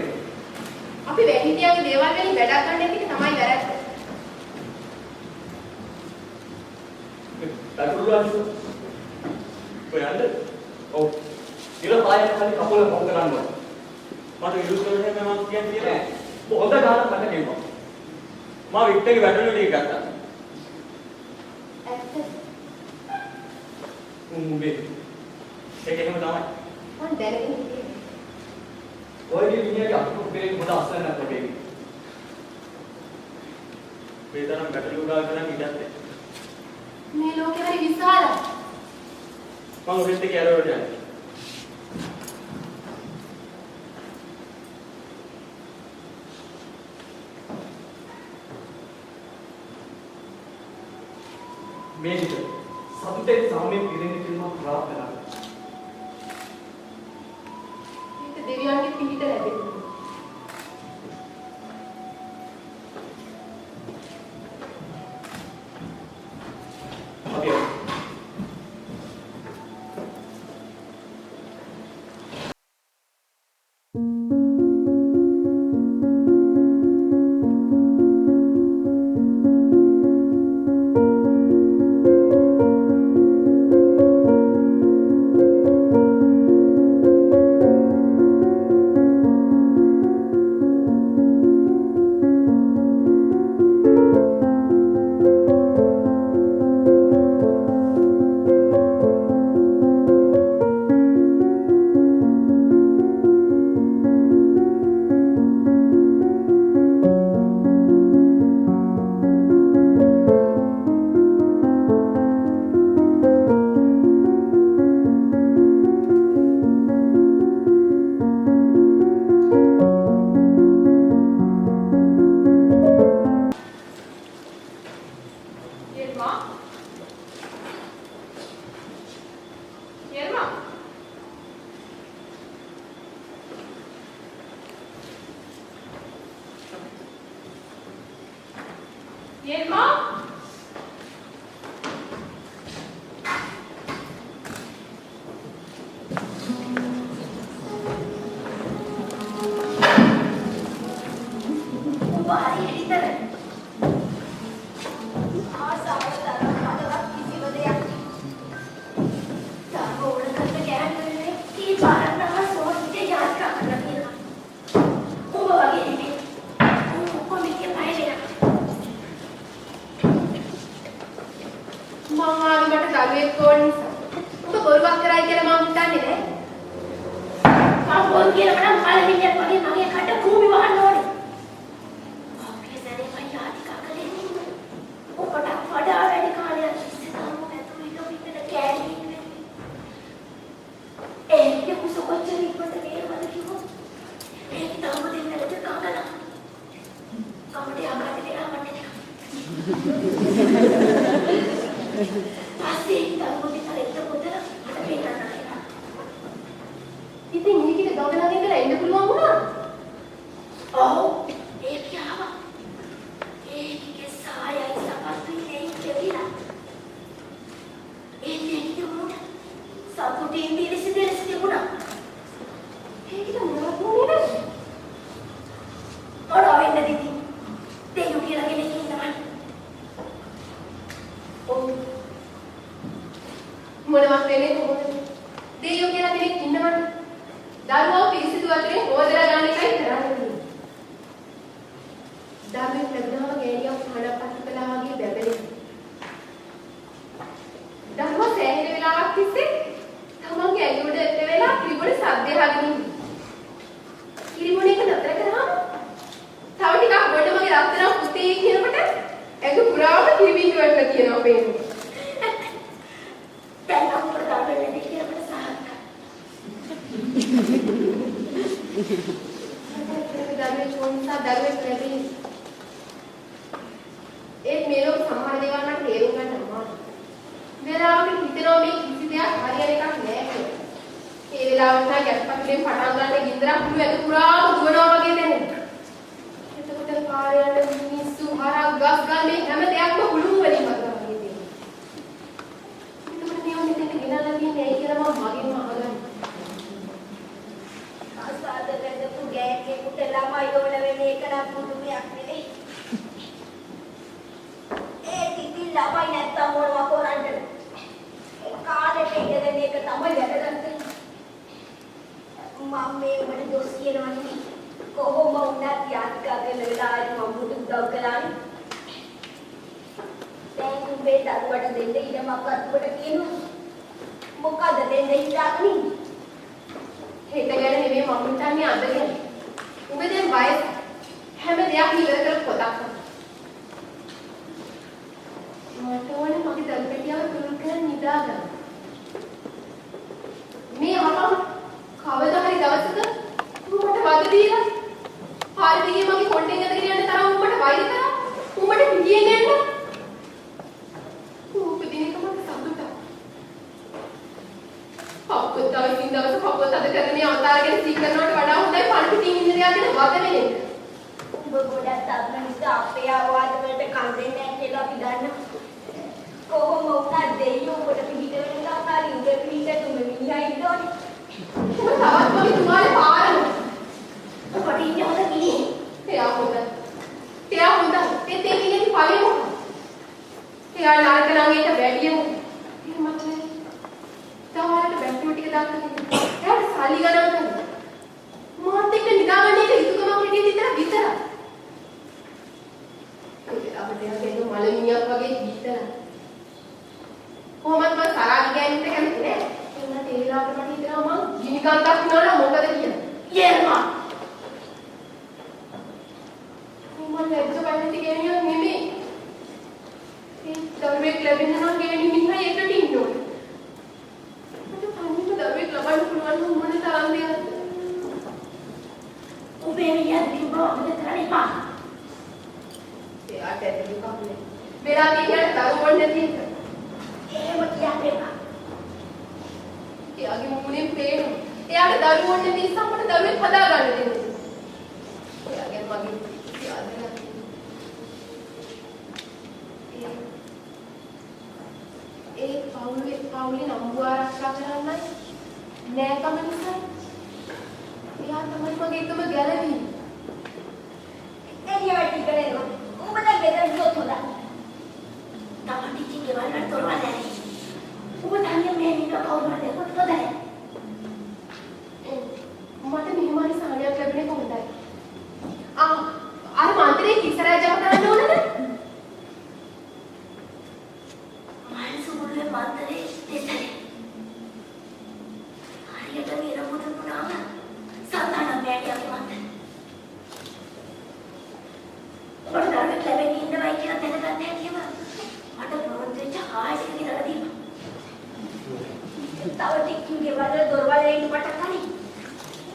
අපි වැඩිහිටියන්ගේ දේවල් වලින් වැඩක් ගන්න එක තමයි වැරද්ද. ගැටළු රංචු. ඔයන්ද? ඔව්. ඉර පායන කලින් කපල පොත් කරන්න ඕන. මට විරුද්ධ වෙන්නේ මම කියන්නේ නෑ. හොඳ ගානක් මට ගෙවුවා. මම වික්ටර්ගේ වැඩළු ටික ගත්තා. ඇත්ත. උඹේ. ඒක එහෙම තමයි. මම දැනගෙන හිටියේ. ඔයගේ මිනිහගේ අතුරු පෙරේ හොඳ අස්සන නැතේ. මේ තරම් ගැටළු ගාන කරන් ඉඳන්නේ. මේ ලෝකේ හරි විශාලයි. මම ඔහෙත් එක්ක ඇරවලට යන්නේ. මේ විදිහ සතුටේ සාමයේ පිරෙන කියලා මම ප්‍රාර්ථනා කරනවා. මේක දෙවියන්ගේ පිහිට ලැබෙන්නේ. අපි යමු. යෙල්මා ඔබ හරියට ඉතල ආසාව තරම් හදවත් කිසිම දෙයක් තාම ඕන කරන ගෑනුනේ කී පාරක් තමයි සෝසිතේ යාත් කරලා තියෙනවා ඔබ වගේ නෙමෙයි කොමිටිය පහේ මං ආවේ මට දරුවෙක් ඕන නිසා. ඔබ බොරුවක් කරයි කියලා මම හිතන්නේ නෑ. මම බොරු කියලා නම් පළවෙනියක් වගේ මගේ කට භූමි වහන්න ඕනේ අපේ සැරේ මම යාති කකලේ ඔබට වඩා වැඩි කාලයක් ඉස්සේ තාම නැතුව ඉන්න පිටට කෑලි ඒක කුස කොච්චර ඉක්මනට නේරවද කිව්වොත් ඒක තාම දෙන්නට කකලා කමට යකට දෙලා මට පස්සේ තාම දෙතලෙත් පොතර මට පේන්න නැහැ ඉතින් ඊකිට ගමනක් ඉඳලා එන්න පුළුවන් වුණා. ඔව් ඒක ආවා ඒකේ සායයි සපත්තුයි නේ කියලා එන්නේ කිව්වොත් සතුටින් දිලිසි තිබුණා ඒකිට මොනවද වුනේ නේද? ඔරෝ එන්න දිදි දෙයු කියලා කෙනෙක් ඉන්නවා ඔව්. මොනවත් වෙන්නේ කොහොමද? දෙයියෝ කියලා කෙනෙක් ඉන්නවනේ. දරුවෝ පිරිසිදු වතුරෙන් හොදලා ගන්න එකයි කරන්නේ. දරුවෙක් ලැබුණාම ගෑණියක් හනපත් කළා වගේ බැබලෙන. දරුවා සෑහෙන වෙලාවක් තිස්සේ තමන්ගේ ඇඟුඩ එක්ක වෙලා කිරිබොනේ සද්ද අහගෙන ඉන්නේ. කිරිබොනේ එක නතර කරාම තව ටිකක් ගොඩ මගේ රත්තරන් පුතේ කියනකොට ඇඟ පුරාම කිරිබිංගු වටලා කියනවා පේන්නේ. දැන් අපුර ගන්න දෙයක් කියලා මට සාහක දරුවෙක් වුණා දරුවෙක් ලැබෙන්නේ. ඒත් මේ ලෝක සමහර දේවල් මට තේරුම් ගන්න අමාරුයි. වෙලාවකට හිතනවා මේ කිසි දෙයක් හරියන එකක් නෑ කියලා. ඒ වෙලාවට නම් ගැස්පත්ලෙන් පටන් ගන්න ගින්දරක් මුළු ඇඟ පුරාම දුවනවා වගේ දැනෙනවා. එතකොට පාරේ යන මිනිස්සු හරක් ගස් ගල් මේ හැම දෙයක්ම හුළුම් වලින් වගේ තියෙනවා. එතකොට මේ මෙතෙන්ට ගෙනල්ලා තියන්නේ ඇයි කියලා මම මගෙන්ම අහගන්නවා. ආසාද වැදපු ගෑණියෙකුට ළමයි ඕන වෙන්නේ ඒක නම් පුදුමයක් නෙවෙයි ඒ කිසි ළමයි නැත්තම් මොනවා කරන්නද ඒ කාලෙට ඉඳගෙන ඒක තමයි වැදගත් මම මේ උඹට දොස් කියනවා නෙවෙයි කොහොම වුණත් යාත්‍රාගෙන වෙලාවට මම මුතු උදව් කළානේ දැන් උඹේ දරුවට දෙන්න ඉඩමක් අත්කොට කියනවා මොකද දෙන්න හිතාගෙන ඉන්නේ හෙට ගැන නෙමෙයි මම හිතන්නේ අද ගැන. උඹ දැන් වයස හැම දෙයක්ම ඉවර කර පොතක්. මට ඕනේ මගේ දරුපෙටියව තුරුල් කරන් නිදා ගන්න. මේ අපම කවදා හරි දවසක උඹට වද දීලා පාරේ මගේ කොණ්ඩෙන් ඇදගෙන යන තරම් උඹට වෛර කරා. උඹට පිටියෙන් එන්න. උඹදිනේකම සතුටක්. දවසින් දවස කපුවත් අද කරන මේ අවතාරගෙන සී කරනවට වඩා හොඳයි පණ පිටින් ඉන්න දෙයක් ගැන වද වෙන එක. ඔබ ගොඩක් අත්න නිසා අපේ ආවාද වලට කන් දෙන්නේ නැහැ කියලා අපි දන්නවා. කොහොම වුණත් දෙයියෝ ඔබට පිළිහිට වෙන තාතාලි උඹ පිළිහිට තුම මිනිහා ඉන්නෝනේ. උඹ තවත් වගේ තුමාලේ පාරන. ඔබට ඉන්නේ හොඳ මිනිහ. එයා හොඳ. එයා හොඳ. ඒ දෙකේදී ඵලෙ මොකක්ද? එයා නරක නම් ඒක වැඩියම. එහෙමත් නේ. තවලට බැංකුව ටික දාන්න කිව්වා. එයාට සල්ලි ගණන් කරනවා. මාත් එක්ක නිදාගන්න එක යුතුයකමක් හැටියට විතරයි. අපිට යන්නේ මලමිණියක් වගේ විතරයි. කොහොමද මම තරහා ගෑනිට කැමති නෑ. එන්නත් ඒ වෙලාවට මට හිතෙනවා මං ගිනිකන්දක් වුණා නම් මොකද කියන්නේ. යේමා. මම ලැජ්ජ වෙන්නේ ගෑනියක් නෙමෙයි. ඒ දරුවෙක් ලැබෙන්න නම් ගෑනි මිනිහා එකට ඉන්න ඕනේ. දරුවෙක් ලබන්න පුළුවන් නම් මොන තරම් දෙයක්ද? ඔබේ මියද්දී බෝධ කරන්නේ පා. එයාට ඇතුළු කපුනේ. වෙලා කියන්නේ දරුවෝ නැති එක. එහෙම කියන්නේ එපා. එයාගේ මුණෙන් පේනවා. එයාට දරුවෝ නැති නිසා මට දරුවෙක් හදා ගන්න දෙන්නේ. එයාගේ මගේ යාදයක්. ඒ පවුලේ නම්බු ආරක්ෂා කරන්නයි නෑකම නිසා. එයා තමයි මගේ එකම ගැලවීම. එළියට ඉගෙනගෙන උඹ දැන් ගෙදර ගියොත් හොඳයි. තමන් ඉතින් ගෙවල් වලට තොරවල් නැහැ. උඹ තනියම මේ ඉන්න කවුරුහරි දැක්කොත් හොඳයි. මට මෙහෙමයි සාහනයක් ලැබුණේ කොහොමදයි? අර මන්ත්‍රේ ඉස්සරහ ජප කරන්න ඕනද? මානසුමුලේ මන්ත්‍රේ දෙසරේ. හරියට මේ රමුද පුනාම සාධාරණ මෑණියගේ මන්ත්‍රේ. මට දැනට ලැබෙන්නේ ඉන්නවයි කියලා දැනගන්න හැකියම මට ප්‍රවෘත්ති වෙච්ච ආයෙත් කියලා දීපන්. තව ටිකකින් ගෙවල් දොරවල් එන්න පටන් ගනි.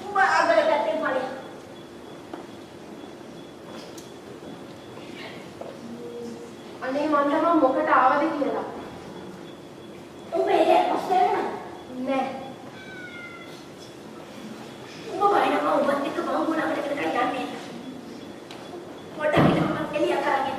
උඹ අගල පැත්තෙන් ඵලයි. අනේ මන්ට මම මොකට ආවද කියලා. උඹ ඒක ඔස්සේන නෑ. උඹ වයින්ම උඹත් එක්ක බංගුණකට කරගෙන යන්නේ. මොකට හිටම එළිය කරගෙන.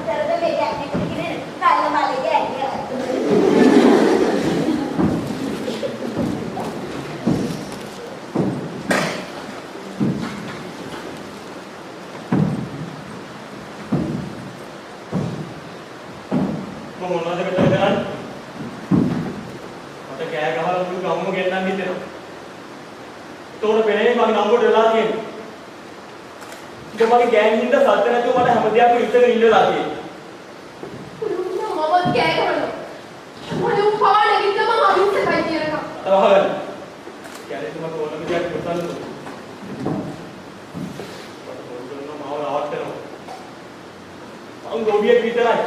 Terus මම මොනවද මෙතන කරන්නේ? මට කෑ ගහලා මුළු ගමම ගෙන්නන්න හිතෙනවා. ඒතකොට පෙනේ මගේ නම්බුවට වෙලා තියෙන්නේ. ඉතින් මගේ ගෑන් හින්දා සද්ද නැතුව මට හැම දෙයක්ම ඉස්සෙල්ලා ඉන්න වෙලා තියෙන්නේ. මම කෑ කරනවා. මම උපාවල ගිහින් මම අහිංසකයි කියනවා. තවහගන්න. කැලේ තුම කොළඹ ගියක් පුතන්න දුන්න. මාව රවට්ටනවා. මං ගොවියෙක් විතරයි.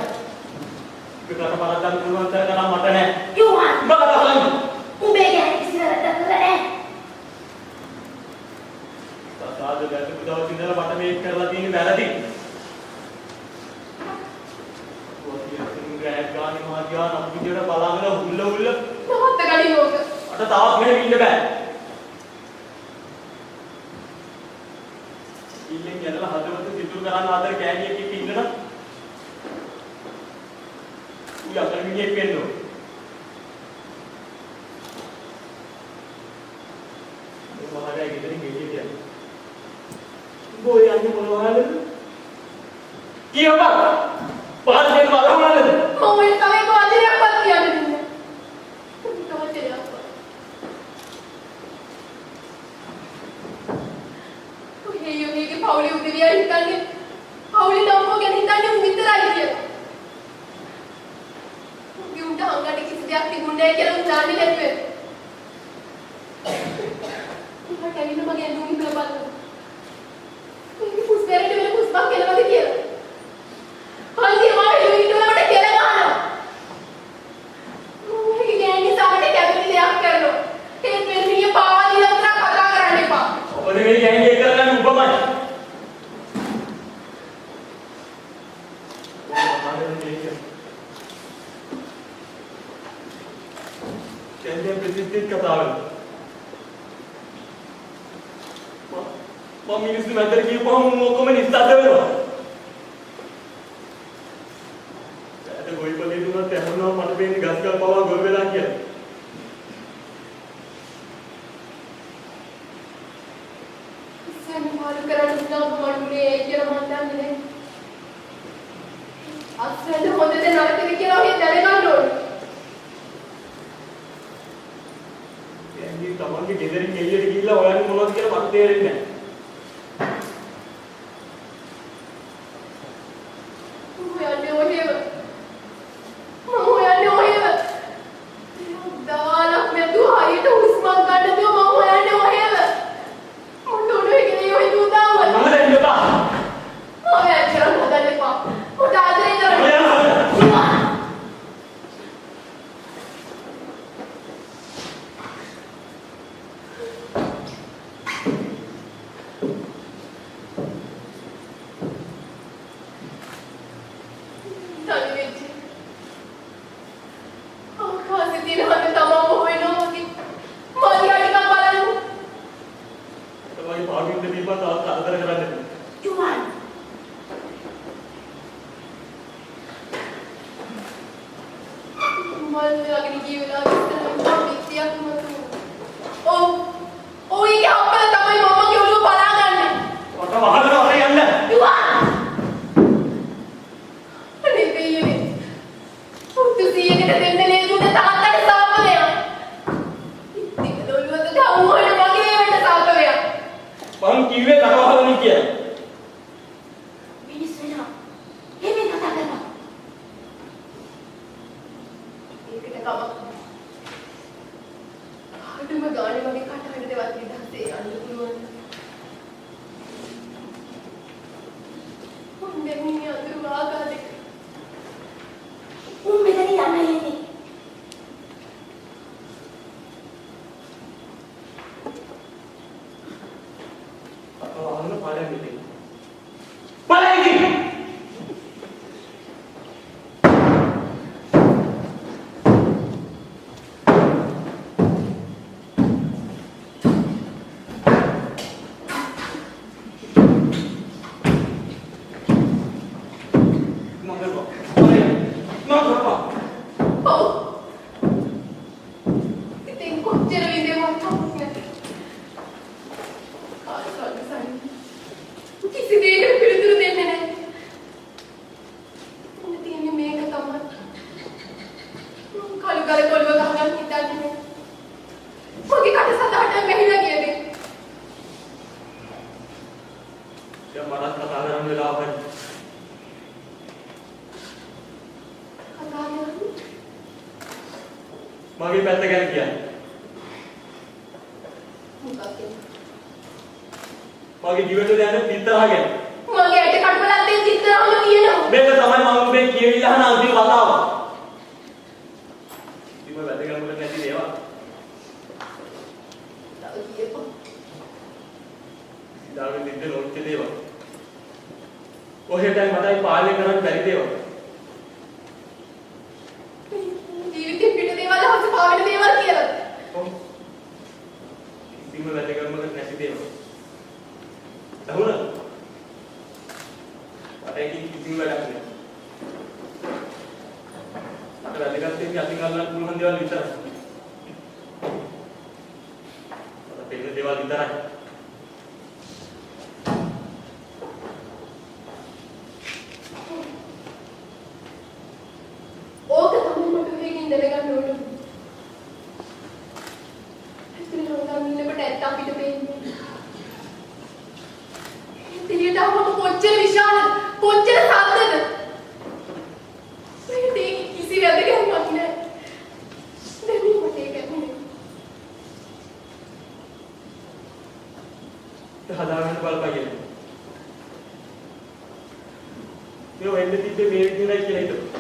පිටරට බලන්න පුළුවන් තරම මට නැහැ. යුවන් බලන්න. උඹේ ගැන කිසිවකට කරලා සාද දැක්කු දවස් ඉඳලා මට මේක කරලා තියෙන වැරදි. වතියෙන් ගෑක් ගානේ මහතියා නම් විදියට බලාගෙන හුල්ල නවත්ත ගනි ඕක. අට තාක් මෙහෙම ඉන්න බෑ. ඉල්ලෙන් යනලා හදවත සිතුරු කරන්න ආතර කෑණියෙක් එක්ක ඉන්නනම් උයි අතර මිනිහෙක් වෙන්න ඕන. මේ මහරයා ගෙදරින් එළියට යනවා. බොය යන්නේ මොනවද? කියපන්. පාරේ බලමුනද? මම ඔය තමයි කොහොමදක්වත් කියන්නේ නෑ. තවචරයක්. ඔය යෝගිගේ පවුලේ උදවිය හිතන්නේ පවුලේ නම්මෝ ගැන හිතන්නේ උන් විතරයි කියලා. උන්ට හංගට කිසි දෙයක් තිබුණේ නැහැ කියලා උන් දන්නේ නැතුව. මට ඇවිල්ලා මගේ ඇඳුම් ඉඳලා බලන්න. මේ පුස්පෙරට වෙන පුස්පක් කෙලවද කියලා. අයියේ මායි ඉන්නවල මට කෙල ගන්නවා. මොකද ගෑණි සමට කැමති දෙයක් කරනවා. ඒත් වෙන මිනිහ පාවා දීලා උතර කතා කරන්න එපා. ඔබ නෙමෙයි ගෑණි එක කරගන්න උඹමයි. දැන් ප්‍රතිස්ථිත කතාවල මම මිනිස්සු මැදට ගිහපුවම මොකම නිස්සද්ද වෙනවා. ඒත් ගොයිපලේ දුන්නත් ඇහුණා මට වෙන්නේ ගස් ගල් පවා ගොල් වෙලා කියලා. ඉස්සෙන් මාළු කරන්න උදව් මඩුලේ කියලා මම දන්නේ නැහැ. අස්සෙන් හොඳද නරකද කියලා ඔය දැනගන්න ඕනේ. ගෑණි තමන්ගේ ගෙදරින් එළියට ගිහිල්ලා හොයන්නේ මොනවද කියලා මට තේරෙන්නේ නැහැ. මගේ පැත්ත ගැන කියන්න. මොකක්ද? මගේ ජීවිතේ දැනෙන පිටරහ ගැන. මගේ ඇට කඩවලත් ඒ චිත්‍රාම තියෙනවා. මේක තමයි මම ඔබේ කියවිලා අහන අන්තිම කතාව. ඉතින් මම වැදගත් මොකද නැති දේවල්. තව කියපන්. ඉදාගෙන ඉන්න නොච්ච දේවල්. කොහෙටයි මටයි පාලනය කරන්න බැරි දේවල්. ජීවිතේ පිට දේවල් හවස පාවෙන දේවල් කියලා. ඔව්. කිසිම වැදගත් මොකද නැති දේවල්. අහුණා. ඒකකින් කිසිම වැඩක් නෑ. මට වැදගත් දෙයක් අතින් අල්ලන්න පුළුවන් දේවල් විතරයි. මට පෙන්න දේවල් විතරයි. ඕක තමයි මට වෙකින් දැනගන්න ඕනේ. ඉතින් රෝගම් ඉන්නකොට ඇත්ත අපිට පේන්නේ. ඉතින් තාම කොච්චර විශාලද? කොච්චර සාර්ථකද? මේක කිසි වැදගත්මක් නෑ. දැන් මට ඒක ඇහුනේ. හදාගන්න බලපයියද? මේ වෙන්න තිබ්බේ මේ විදිහටයි කියලා හිතුවා.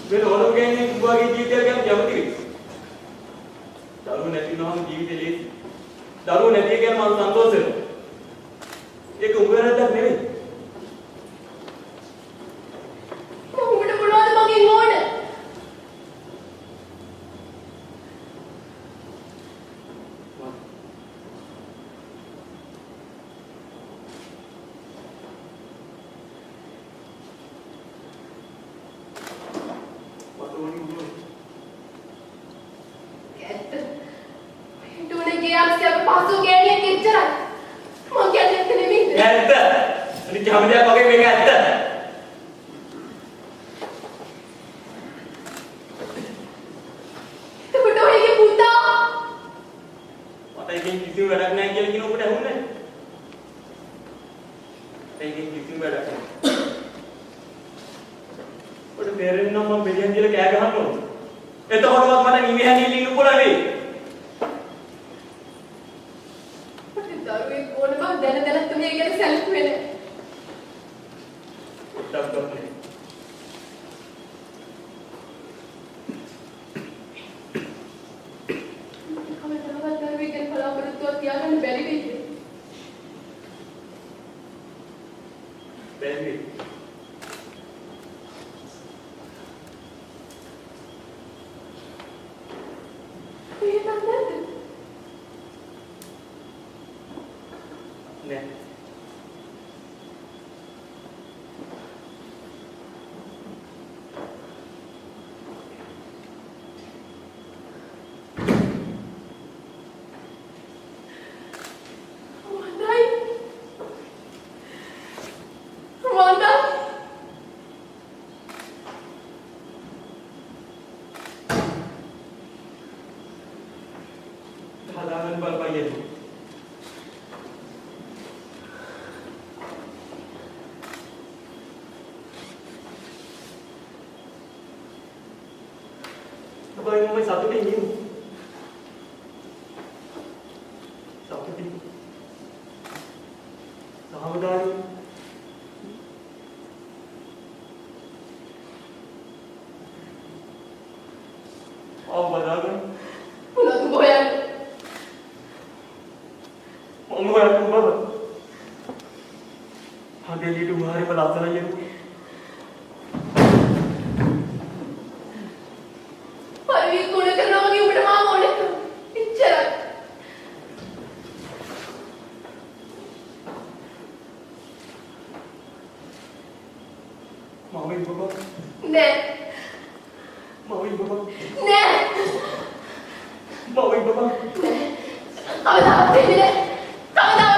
වෙන ඕනම කෙනෙක් වගේ ජීවිතයක් ගැන කැමති වෙයි. දරුවෝ නැති වුණාම ජීවිතේ ලේසි. දරුවෝ නැති එක ගැන මම සන්තෝෂ වෙනවා. ඒක උඹ වැරද්දක් නෙවෙයි. උඹට මොනවද මගෙන් ඕනේ? ඇත්ත. හිතුනේ ගියාස්සේ අපි පසු ගෑනියක් එච්චරයි. මං කියන්නේ ඇත්ත නෙමෙයිද? ඇත්ත. අනිත් හැම දෙයක් වගේ මේක ඇත්ත. එතකොට ඔයගේ පුතා මට එකෙන් කිසිම වැඩක් නැහැ කියලා කියන උඹට ඇහුන්නේ නැහැ. ඒකෙන් කිසිම වැඩක් නැහැ. ඔබට තේරෙන්නේ නම් මම බෙලියන් කියලා කෑ ගහන්න ඕනේ. එතකොටවත් මට නිවිහැනින් ඉන්න පුළුවන් වෙයි. මට දරුවෙක් ඕන බව දැන දැනත් මේ ගැන සැලකුවේ නැහැ. ඔට්ටක් ගන්න. කවදාවත් දරුවෙක් ගැන බලාපොරොත්තුවක් තියාගන්න බැරි වෙයිද? බැරි. එහෙම නැද්ද? නෑ. හදාගන්න බලපයියද? ඔබයි මම සතුටින් ඉන්නේ. සතුටින්. සාමදායි. බදාගන්න. මොනවද හොයන්නේ? මම හොයන්නේ බබ. හදේලිට උහාරේ බලතන යන්නේ. පරිවි කොන කරනවා වගේ උඹට මාව ඕනේ. ඉච්චරයි. මම බබ. නෑ. මම බබ. නෑ. මම බබ. කවදාවත් දෙන්නේ නෑ. කවදාවත්